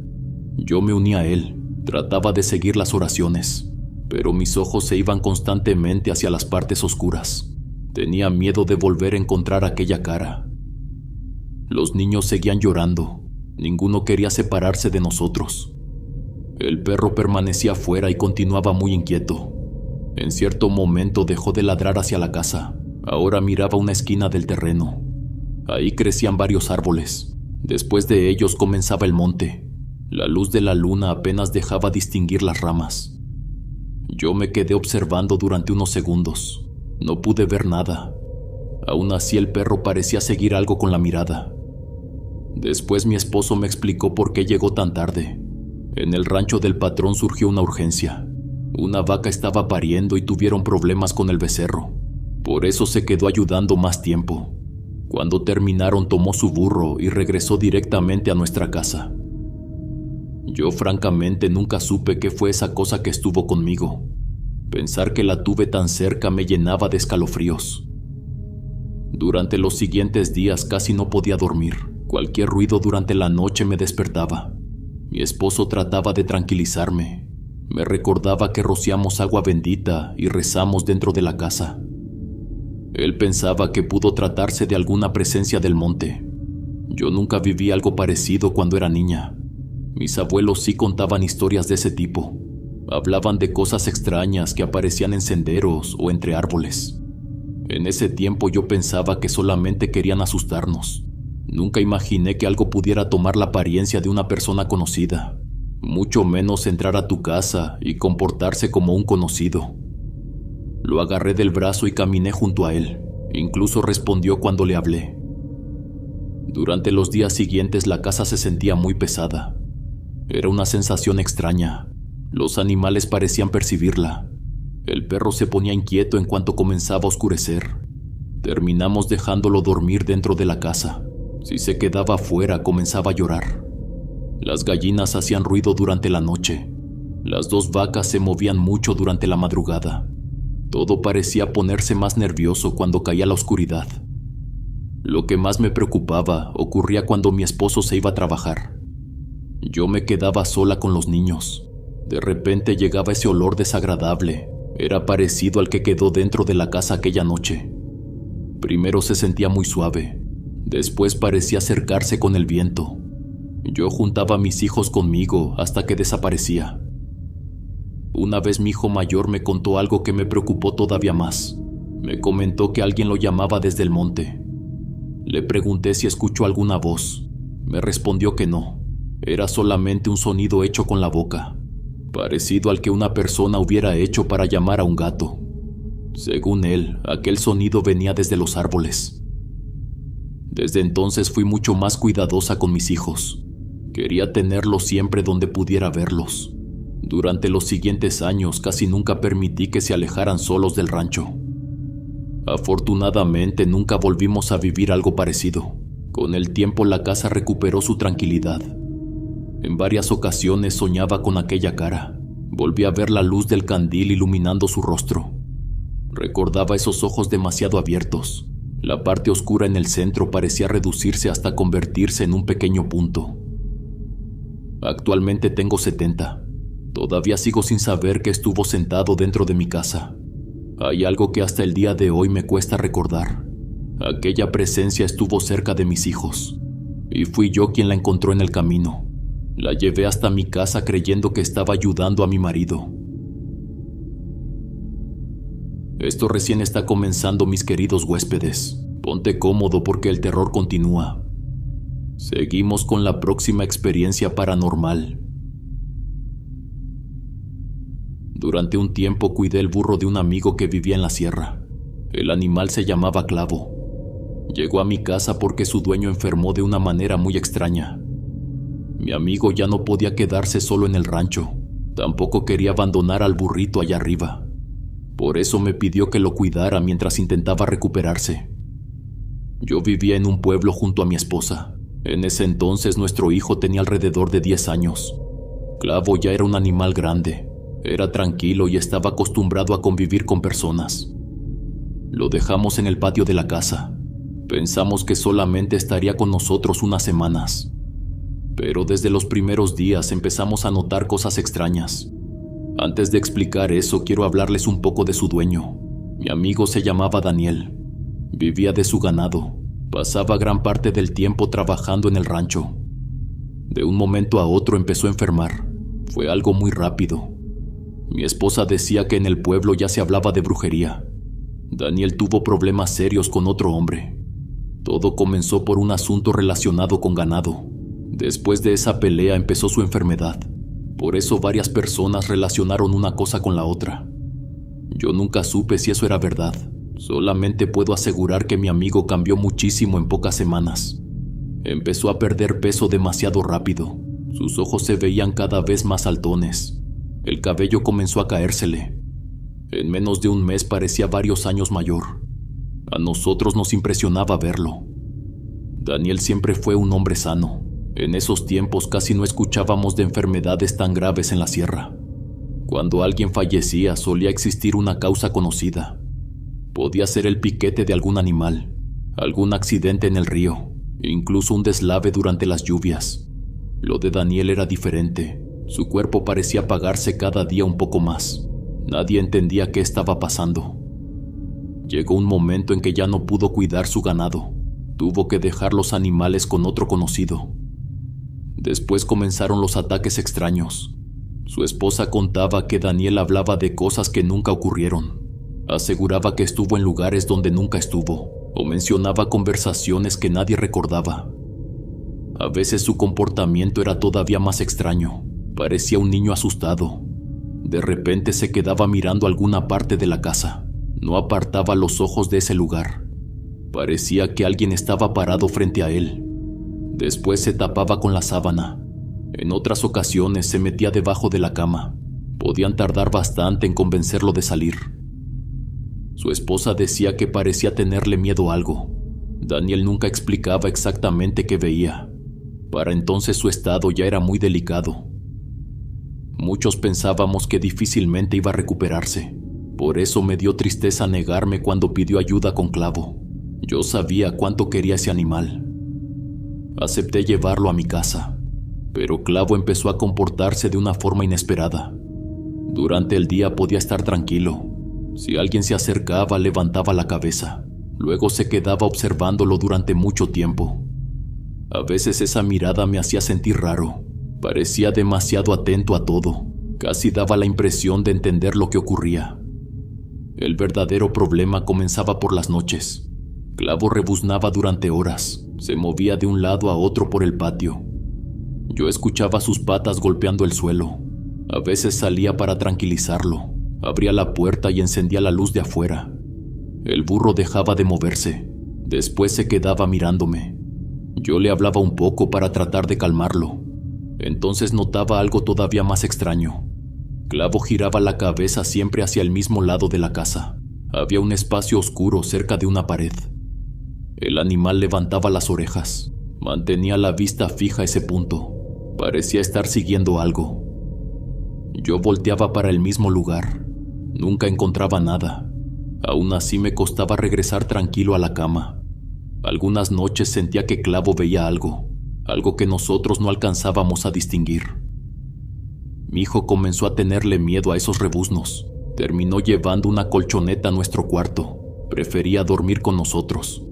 Yo me uní a él. Trataba de seguir las oraciones, pero mis ojos se iban constantemente hacia las partes oscuras. Tenía miedo de volver a encontrar aquella cara. Los niños seguían llorando. Ninguno quería separarse de nosotros. El perro permanecía afuera y continuaba muy inquieto. En cierto momento dejó de ladrar hacia la casa. Ahora miraba una esquina del terreno. Ahí crecían varios árboles. Después de ellos comenzaba el monte. La luz de la luna apenas dejaba distinguir las ramas. Yo me quedé observando durante unos segundos. No pude ver nada. Aún así el perro parecía seguir algo con la mirada. Después mi esposo me explicó por qué llegó tan tarde. En el rancho del patrón surgió una urgencia. Una vaca estaba pariendo y tuvieron problemas con el becerro. Por eso se quedó ayudando más tiempo. Cuando terminaron, tomó su burro y regresó directamente a nuestra casa. Yo francamente nunca supe qué fue esa cosa que estuvo conmigo. Pensar que la tuve tan cerca me llenaba de escalofríos. Durante los siguientes días casi no podía dormir. Cualquier ruido durante la noche me despertaba. Mi esposo trataba de tranquilizarme. Me recordaba que rociamos agua bendita y rezamos dentro de la casa. Él pensaba que pudo tratarse de alguna presencia del monte. Yo nunca viví algo parecido cuando era niña. Mis abuelos sí contaban historias de ese tipo. Hablaban de cosas extrañas que aparecían en senderos o entre árboles. En ese tiempo yo pensaba que solamente querían asustarnos. Nunca imaginé que algo pudiera tomar la apariencia de una persona conocida, mucho menos entrar a tu casa y comportarse como un conocido. Lo agarré del brazo y caminé junto a él. Incluso respondió cuando le hablé. Durante los días siguientes la casa se sentía muy pesada. Era una sensación extraña. Los animales parecían percibirla. El perro se ponía inquieto en cuanto comenzaba a oscurecer. Terminamos dejándolo dormir dentro de la casa. Si se quedaba afuera, comenzaba a llorar. Las gallinas hacían ruido durante la noche. Las 2 vacas se movían mucho durante la madrugada. Todo parecía ponerse más nervioso cuando caía la oscuridad. Lo que más me preocupaba ocurría cuando mi esposo se iba a trabajar. Yo me quedaba sola con los niños. De repente llegaba ese olor desagradable. Era parecido al que quedó dentro de la casa aquella noche. Primero se sentía muy suave. Después parecía acercarse con el viento. Yo juntaba a mis hijos conmigo hasta que desaparecía. Una vez mi hijo mayor me contó algo que me preocupó todavía más. Me comentó que alguien lo llamaba desde el monte. Le pregunté si escuchó alguna voz. Me respondió que no. Era solamente un sonido hecho con la boca, parecido al que una persona hubiera hecho para llamar a un gato. Según él, aquel sonido venía desde los árboles. Desde entonces fui mucho más cuidadosa con mis hijos. Quería tenerlos siempre donde pudiera verlos. Durante los siguientes años casi nunca permití que se alejaran solos del rancho. Afortunadamente nunca volvimos a vivir algo parecido. Con el tiempo la casa recuperó su tranquilidad. En varias ocasiones soñaba con aquella cara. Volví a ver la luz del candil iluminando su rostro. Recordaba esos ojos demasiado abiertos. La parte oscura en el centro parecía reducirse hasta convertirse en un pequeño punto. Actualmente tengo 70. Todavía sigo sin saber que estuvo sentado dentro de mi casa. Hay algo que hasta el día de hoy me cuesta recordar. Aquella presencia estuvo cerca de mis hijos, y fui yo quien la encontró en el camino. La llevé hasta mi casa creyendo que estaba ayudando a mi marido. Esto recién está comenzando, mis queridos huéspedes. Ponte cómodo porque el terror continúa. Seguimos con la próxima experiencia paranormal. Durante un tiempo cuidé el burro de un amigo que vivía en la sierra. El animal se llamaba Clavo. Llegó a mi casa porque su dueño enfermó de una manera muy extraña. Mi amigo ya no podía quedarse solo en el rancho. Tampoco quería abandonar al burrito allá arriba. Por eso me pidió que lo cuidara mientras intentaba recuperarse. Yo vivía en un pueblo junto a mi esposa. En ese entonces nuestro hijo tenía alrededor de 10 años. Clavo ya era un animal grande. Era tranquilo y estaba acostumbrado a convivir con personas. Lo dejamos en el patio de la casa. Pensamos que solamente estaría con nosotros unas semanas. Pero desde los primeros días empezamos a notar cosas extrañas. Antes de explicar eso, quiero hablarles un poco de su dueño. Mi amigo se llamaba Daniel. Vivía de su ganado. Pasaba gran parte del tiempo trabajando en el rancho. De un momento a otro empezó a enfermar. Fue algo muy rápido. Mi esposa decía que en el pueblo ya se hablaba de brujería. Daniel tuvo problemas serios con otro hombre. Todo comenzó por un asunto relacionado con ganado. Después de esa pelea empezó su enfermedad. Por eso varias personas relacionaron una cosa con la otra. Yo nunca supe si eso era verdad. Solamente puedo asegurar que mi amigo cambió muchísimo en pocas semanas. Empezó a perder peso demasiado rápido. Sus ojos se veían cada vez más saltones. El cabello comenzó a caérsele. En menos de un mes parecía varios años mayor. A nosotros nos impresionaba verlo. Daniel siempre fue un hombre sano. En esos tiempos casi no escuchábamos de enfermedades tan graves en la sierra. Cuando alguien fallecía solía existir una causa conocida. Podía ser el piquete de algún animal, algún accidente en el río, incluso un deslave durante las lluvias. Lo de Daniel era diferente. Su cuerpo parecía apagarse cada día un poco más. Nadie entendía qué estaba pasando. Llegó un momento en que ya no pudo cuidar su ganado. Tuvo que dejar los animales con otro conocido. Después comenzaron los ataques extraños. Su esposa contaba que Daniel hablaba de cosas que nunca ocurrieron. Aseguraba que estuvo en lugares donde nunca estuvo, o mencionaba conversaciones que nadie recordaba. A veces su comportamiento era todavía más extraño. Parecía un niño asustado. De repente se quedaba mirando alguna parte de la casa. No apartaba los ojos de ese lugar. Parecía que alguien estaba parado frente a él. Después se tapaba con la sábana. En otras ocasiones se metía debajo de la cama. Podían tardar bastante en convencerlo de salir. Su esposa decía que parecía tenerle miedo a algo. Daniel nunca explicaba exactamente qué veía. Para entonces su estado ya era muy delicado. Muchos pensábamos que difícilmente iba a recuperarse. Por eso me dio tristeza negarme cuando pidió ayuda con Clavo. Yo sabía cuánto quería ese animal. Acepté llevarlo a mi casa, pero Clavo empezó a comportarse de una forma inesperada. Durante el día podía estar tranquilo. Si alguien se acercaba, levantaba la cabeza. Luego se quedaba observándolo durante mucho tiempo. A veces esa mirada me hacía sentir raro. Parecía demasiado atento a todo. Casi daba la impresión de entender lo que ocurría. El verdadero problema comenzaba por las noches. Clavo rebuznaba durante horas. Se movía de un lado a otro por el patio. Yo escuchaba sus patas golpeando el suelo. A veces salía para tranquilizarlo. Abría la puerta y encendía la luz de afuera. El burro dejaba de moverse. Después se quedaba mirándome. Yo le hablaba un poco para tratar de calmarlo. Entonces notaba algo todavía más extraño. Clavo giraba la cabeza siempre hacia el mismo lado de la casa. Había un espacio oscuro cerca de una pared. El animal levantaba las orejas. Mantenía la vista fija a ese punto. Parecía estar siguiendo algo. Yo volteaba para el mismo lugar. Nunca encontraba nada. Aún así me costaba regresar tranquilo a la cama. Algunas noches sentía que Clavo veía algo que nosotros no alcanzábamos a distinguir. Mi hijo comenzó a tenerle miedo a esos rebuznos. Terminó llevando una colchoneta a nuestro cuarto. Prefería dormir con nosotros.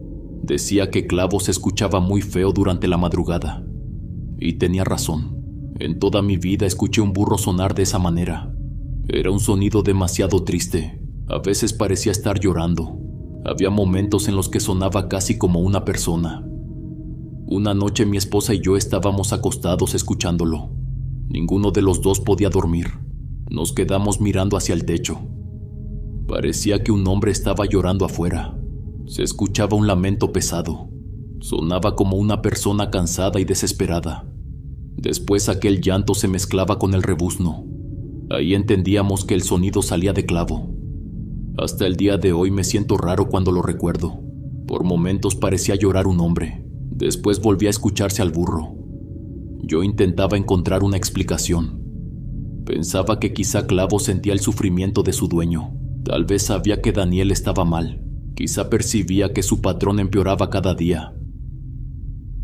Decía que Clavo se escuchaba muy feo durante la madrugada. Y tenía razón. En toda mi vida escuché un burro sonar de esa manera. Era un sonido demasiado triste. A veces parecía estar llorando. Había momentos en los que sonaba casi como una persona. Una noche mi esposa y yo estábamos acostados escuchándolo. Ninguno de los dos podía dormir. Nos quedamos mirando hacia el techo. Parecía que un hombre estaba llorando afuera. Se escuchaba un lamento pesado. Sonaba como una persona cansada y desesperada. Después aquel llanto se mezclaba con el rebuzno. Ahí entendíamos que el sonido salía de Clavo. Hasta el día de hoy me siento raro cuando lo recuerdo. Por momentos parecía llorar un hombre. Después volvía a escucharse al burro. Yo intentaba encontrar una explicación. Pensaba que quizá Clavo sentía el sufrimiento de su dueño. Tal vez sabía que Daniel estaba mal. Quizá percibía que su patrón empeoraba cada día.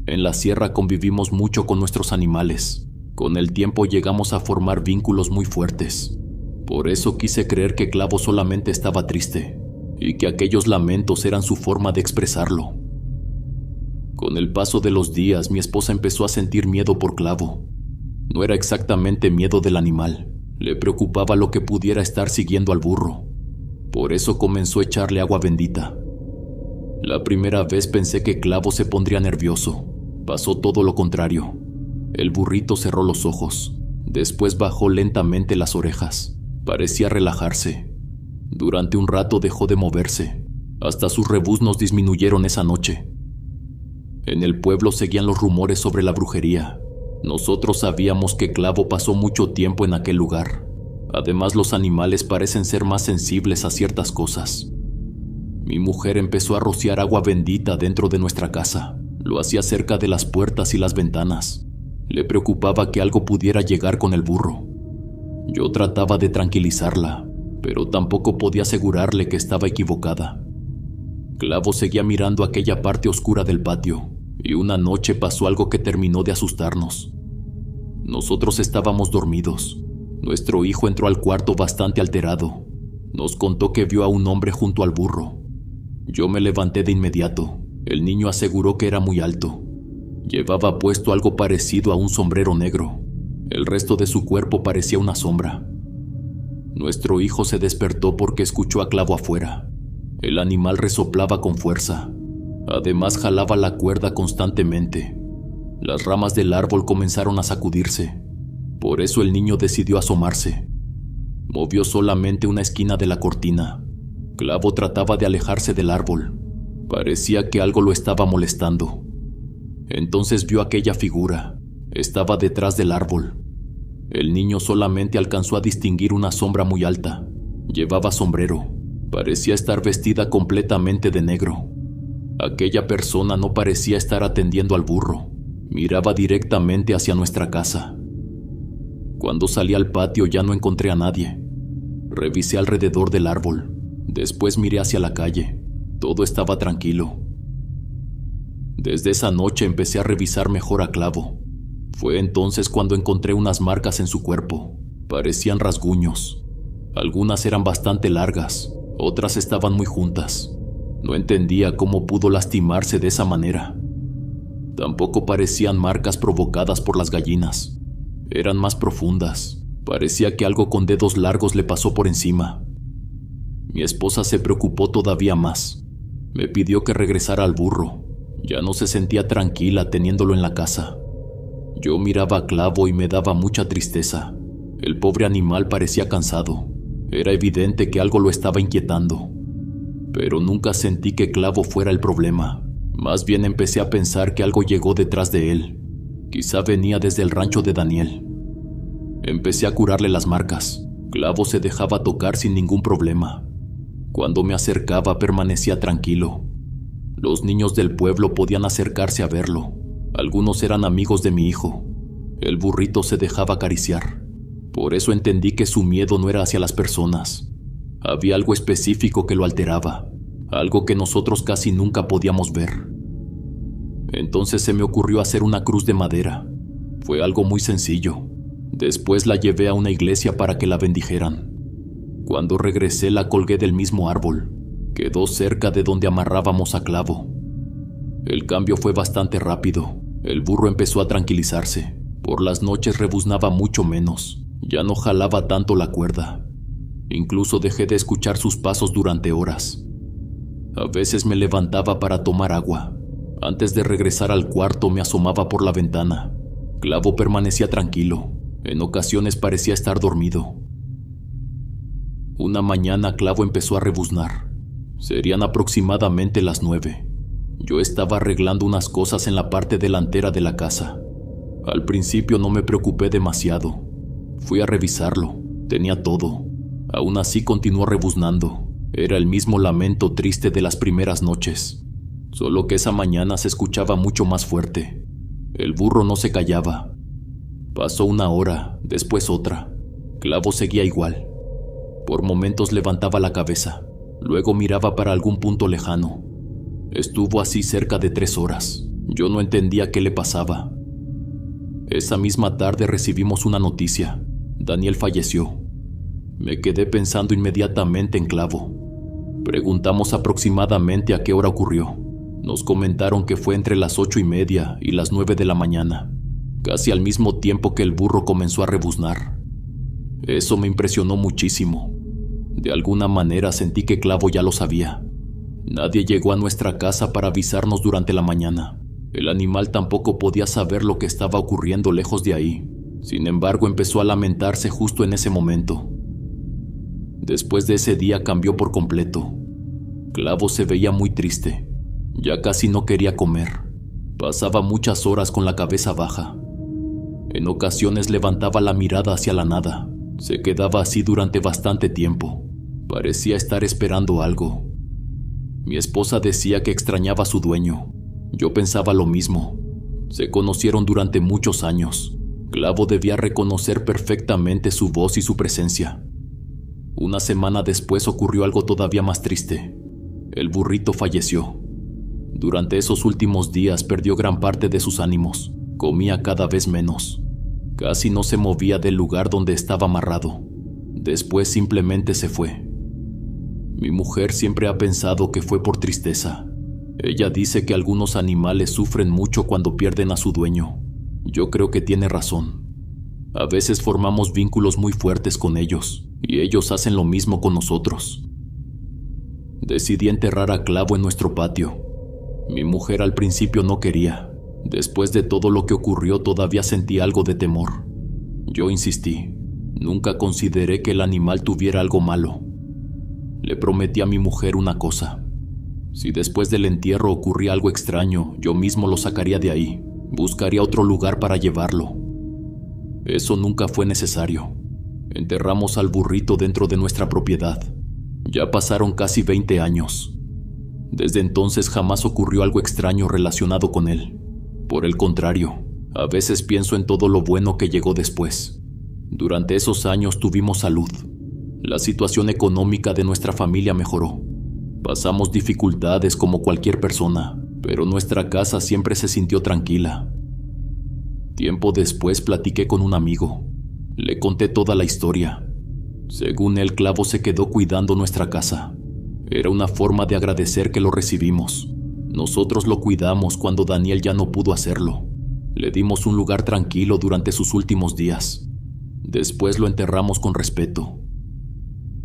En la sierra convivimos mucho con nuestros animales. Con el tiempo llegamos a formar vínculos muy fuertes. Por eso quise creer que Clavo solamente estaba triste, y que aquellos lamentos eran su forma de expresarlo. Con el paso de los días, mi esposa empezó a sentir miedo por Clavo. No era exactamente miedo del animal. Le preocupaba lo que pudiera estar siguiendo al burro. Por eso comenzó a echarle agua bendita. La primera vez pensé que Clavo se pondría nervioso. Pasó todo lo contrario. El burrito cerró los ojos. Después bajó lentamente las orejas. Parecía relajarse. Durante un rato dejó de moverse. Hasta sus rebuznos disminuyeron esa noche. En el pueblo seguían los rumores sobre la brujería. Nosotros sabíamos que Clavo pasó mucho tiempo en aquel lugar. Además, los animales parecen ser más sensibles a ciertas cosas. Mi mujer empezó a rociar agua bendita dentro de nuestra casa. Lo hacía cerca de las puertas y las ventanas. Le preocupaba que algo pudiera llegar con el burro. Yo trataba de tranquilizarla, pero tampoco podía asegurarle que estaba equivocada. Clavo seguía mirando aquella parte oscura del patio, y una noche pasó algo que terminó de asustarnos. Nosotros estábamos dormidos. Nuestro hijo entró al cuarto bastante alterado. Nos contó que vio a un hombre junto al burro. Yo me levanté de inmediato. El niño aseguró que era muy alto. Llevaba puesto algo parecido a un sombrero negro. El resto de su cuerpo parecía una sombra. Nuestro hijo se despertó porque escuchó a Clavo afuera. El animal resoplaba con fuerza. Además, jalaba la cuerda constantemente. Las ramas del árbol comenzaron a sacudirse. Por eso el niño decidió asomarse. Movió solamente una esquina de la cortina. Clavo trataba de alejarse del árbol. Parecía que algo lo estaba molestando. Entonces vio aquella figura. Estaba detrás del árbol. El niño solamente alcanzó a distinguir una sombra muy alta. Llevaba sombrero. Parecía estar vestida completamente de negro. Aquella persona no parecía estar atendiendo al burro. Miraba directamente hacia nuestra casa. Cuando salí al patio ya no encontré a nadie. Revisé alrededor del árbol. Después miré hacia la calle. Todo estaba tranquilo. Desde esa noche empecé a revisar mejor a Clavo. Fue entonces cuando encontré unas marcas en su cuerpo. Parecían rasguños. Algunas eran bastante largas, otras estaban muy juntas. No entendía cómo pudo lastimarse de esa manera. Tampoco parecían marcas provocadas por las gallinas. Eran más profundas. Parecía que algo con dedos largos le pasó por encima. Mi esposa se preocupó todavía más. Me pidió que regresara al burro. Ya no se sentía tranquila teniéndolo en la casa. Yo miraba a Clavo y me daba mucha tristeza. El pobre animal parecía cansado. Era evidente que algo lo estaba inquietando. Pero nunca sentí que Clavo fuera el problema. Más bien empecé a pensar que algo llegó detrás de él. Quizá venía desde el rancho de Daniel. Empecé a curarle las marcas. Clavo se dejaba tocar sin ningún problema. Cuando me acercaba permanecía tranquilo. Los niños del pueblo podían acercarse a verlo. Algunos eran amigos de mi hijo. El burrito se dejaba acariciar. Por eso entendí que su miedo no era hacia las personas. Había algo específico que lo alteraba, algo que nosotros casi nunca podíamos ver. Entonces se me ocurrió hacer una cruz de madera. Fue algo muy sencillo. Después la llevé a una iglesia para que la bendijeran. Cuando regresé la colgué del mismo árbol. Quedó cerca de donde amarrábamos a Clavo. El cambio fue bastante rápido. El burro empezó a tranquilizarse. Por las noches rebuznaba mucho menos. Ya no jalaba tanto la cuerda. Incluso dejé de escuchar sus pasos durante horas. A veces me levantaba para tomar agua. Antes de regresar al cuarto me asomaba por la ventana. Clavo permanecía tranquilo. En ocasiones parecía estar dormido. Una mañana Clavo empezó a rebuznar. Serían aproximadamente las 9. Yo estaba arreglando unas cosas en la parte delantera de la casa. Al principio no me preocupé demasiado. Fui a revisarlo. Tenía todo. Aún así continuó rebuznando. Era el mismo lamento triste de las primeras noches. Solo que esa mañana se escuchaba mucho más fuerte. El burro no se callaba. Pasó una hora, después otra. Clavo seguía igual. Por momentos levantaba la cabeza. Luego miraba para algún punto lejano. Estuvo así cerca de 3 horas. Yo no entendía qué le pasaba. Esa misma tarde recibimos una noticia. Daniel falleció. Me quedé pensando inmediatamente en Clavo. Preguntamos aproximadamente a qué hora ocurrió. Nos comentaron que fue entre las 8:30 y las 9 de la mañana, casi al mismo tiempo que el burro comenzó a rebuznar. Eso me impresionó muchísimo. De alguna manera sentí que Clavo ya lo sabía. Nadie llegó a nuestra casa para avisarnos durante la mañana. El animal tampoco podía saber lo que estaba ocurriendo lejos de ahí. Sin embargo, empezó a lamentarse justo en ese momento. Después de ese día cambió por completo. Clavo se veía muy triste. Ya casi no quería comer. Pasaba muchas horas con la cabeza baja. En ocasiones levantaba la mirada hacia la nada. Se quedaba así durante bastante tiempo. Parecía estar esperando algo. Mi esposa decía que extrañaba a su dueño. Yo pensaba lo mismo. Se conocieron durante muchos años. Clavo debía reconocer perfectamente su voz y su presencia. Una semana después ocurrió algo todavía más triste. El burrito falleció. Durante esos últimos días perdió gran parte de sus ánimos. Comía cada vez menos. Casi no se movía del lugar donde estaba amarrado. Después simplemente se fue. Mi mujer siempre ha pensado que fue por tristeza. Ella dice que algunos animales sufren mucho cuando pierden a su dueño. Yo creo que tiene razón. A veces formamos vínculos muy fuertes con ellos, y ellos hacen lo mismo con nosotros. Decidí enterrar a Clavo en nuestro patio. Mi mujer al principio no quería. Después de todo lo que ocurrió todavía sentí algo de temor. Yo insistí. Nunca consideré que el animal tuviera algo malo. Le prometí a mi mujer una cosa. Si después del entierro ocurría algo extraño, yo mismo lo sacaría de ahí. Buscaría otro lugar para llevarlo. Eso nunca fue necesario. Enterramos al burrito dentro de nuestra propiedad. Ya pasaron casi 20 años. Desde entonces jamás ocurrió algo extraño relacionado con él. Por el contrario, a veces pienso en todo lo bueno que llegó después. Durante esos años tuvimos salud. La situación económica de nuestra familia mejoró. Pasamos dificultades como cualquier persona, pero nuestra casa siempre se sintió tranquila. Tiempo después platiqué con un amigo. Le conté toda la historia. Según él, Clavo se quedó cuidando nuestra casa. Era una forma de agradecer que lo recibimos. Nosotros lo cuidamos cuando Daniel ya no pudo hacerlo. Le dimos un lugar tranquilo durante sus últimos días. Después lo enterramos con respeto.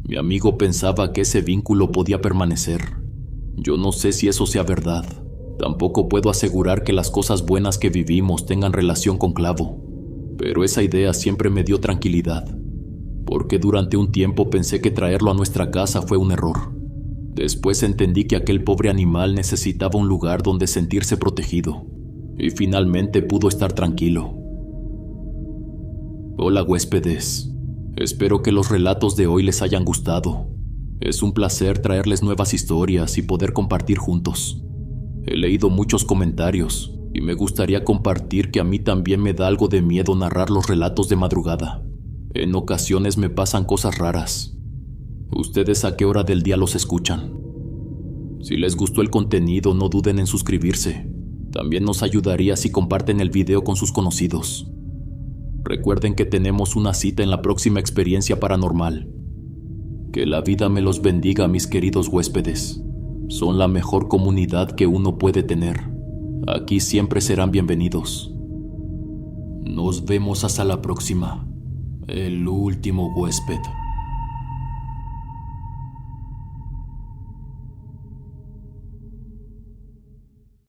Mi amigo pensaba que ese vínculo podía permanecer. Yo no sé si eso sea verdad. Tampoco puedo asegurar que las cosas buenas que vivimos tengan relación con Clavo. Pero esa idea siempre me dio tranquilidad. Porque durante un tiempo pensé que traerlo a nuestra casa fue un error. Después entendí que aquel pobre animal necesitaba un lugar donde sentirse protegido. Y finalmente pudo estar tranquilo. Hola huéspedes. Espero que los relatos de hoy les hayan gustado. Es un placer traerles nuevas historias y poder compartir juntos. He leído muchos comentarios y me gustaría compartir que a mí también me da algo de miedo narrar los relatos de madrugada. En ocasiones me pasan cosas raras. ¿Ustedes a qué hora del día los escuchan? Si les gustó el contenido, no duden en suscribirse. También nos ayudaría si comparten el video con sus conocidos. Recuerden que tenemos una cita en la próxima experiencia paranormal. Que la vida me los bendiga, mis queridos huéspedes. Son la mejor comunidad que uno puede tener. Aquí siempre serán bienvenidos. Nos vemos hasta la próxima. El último huésped.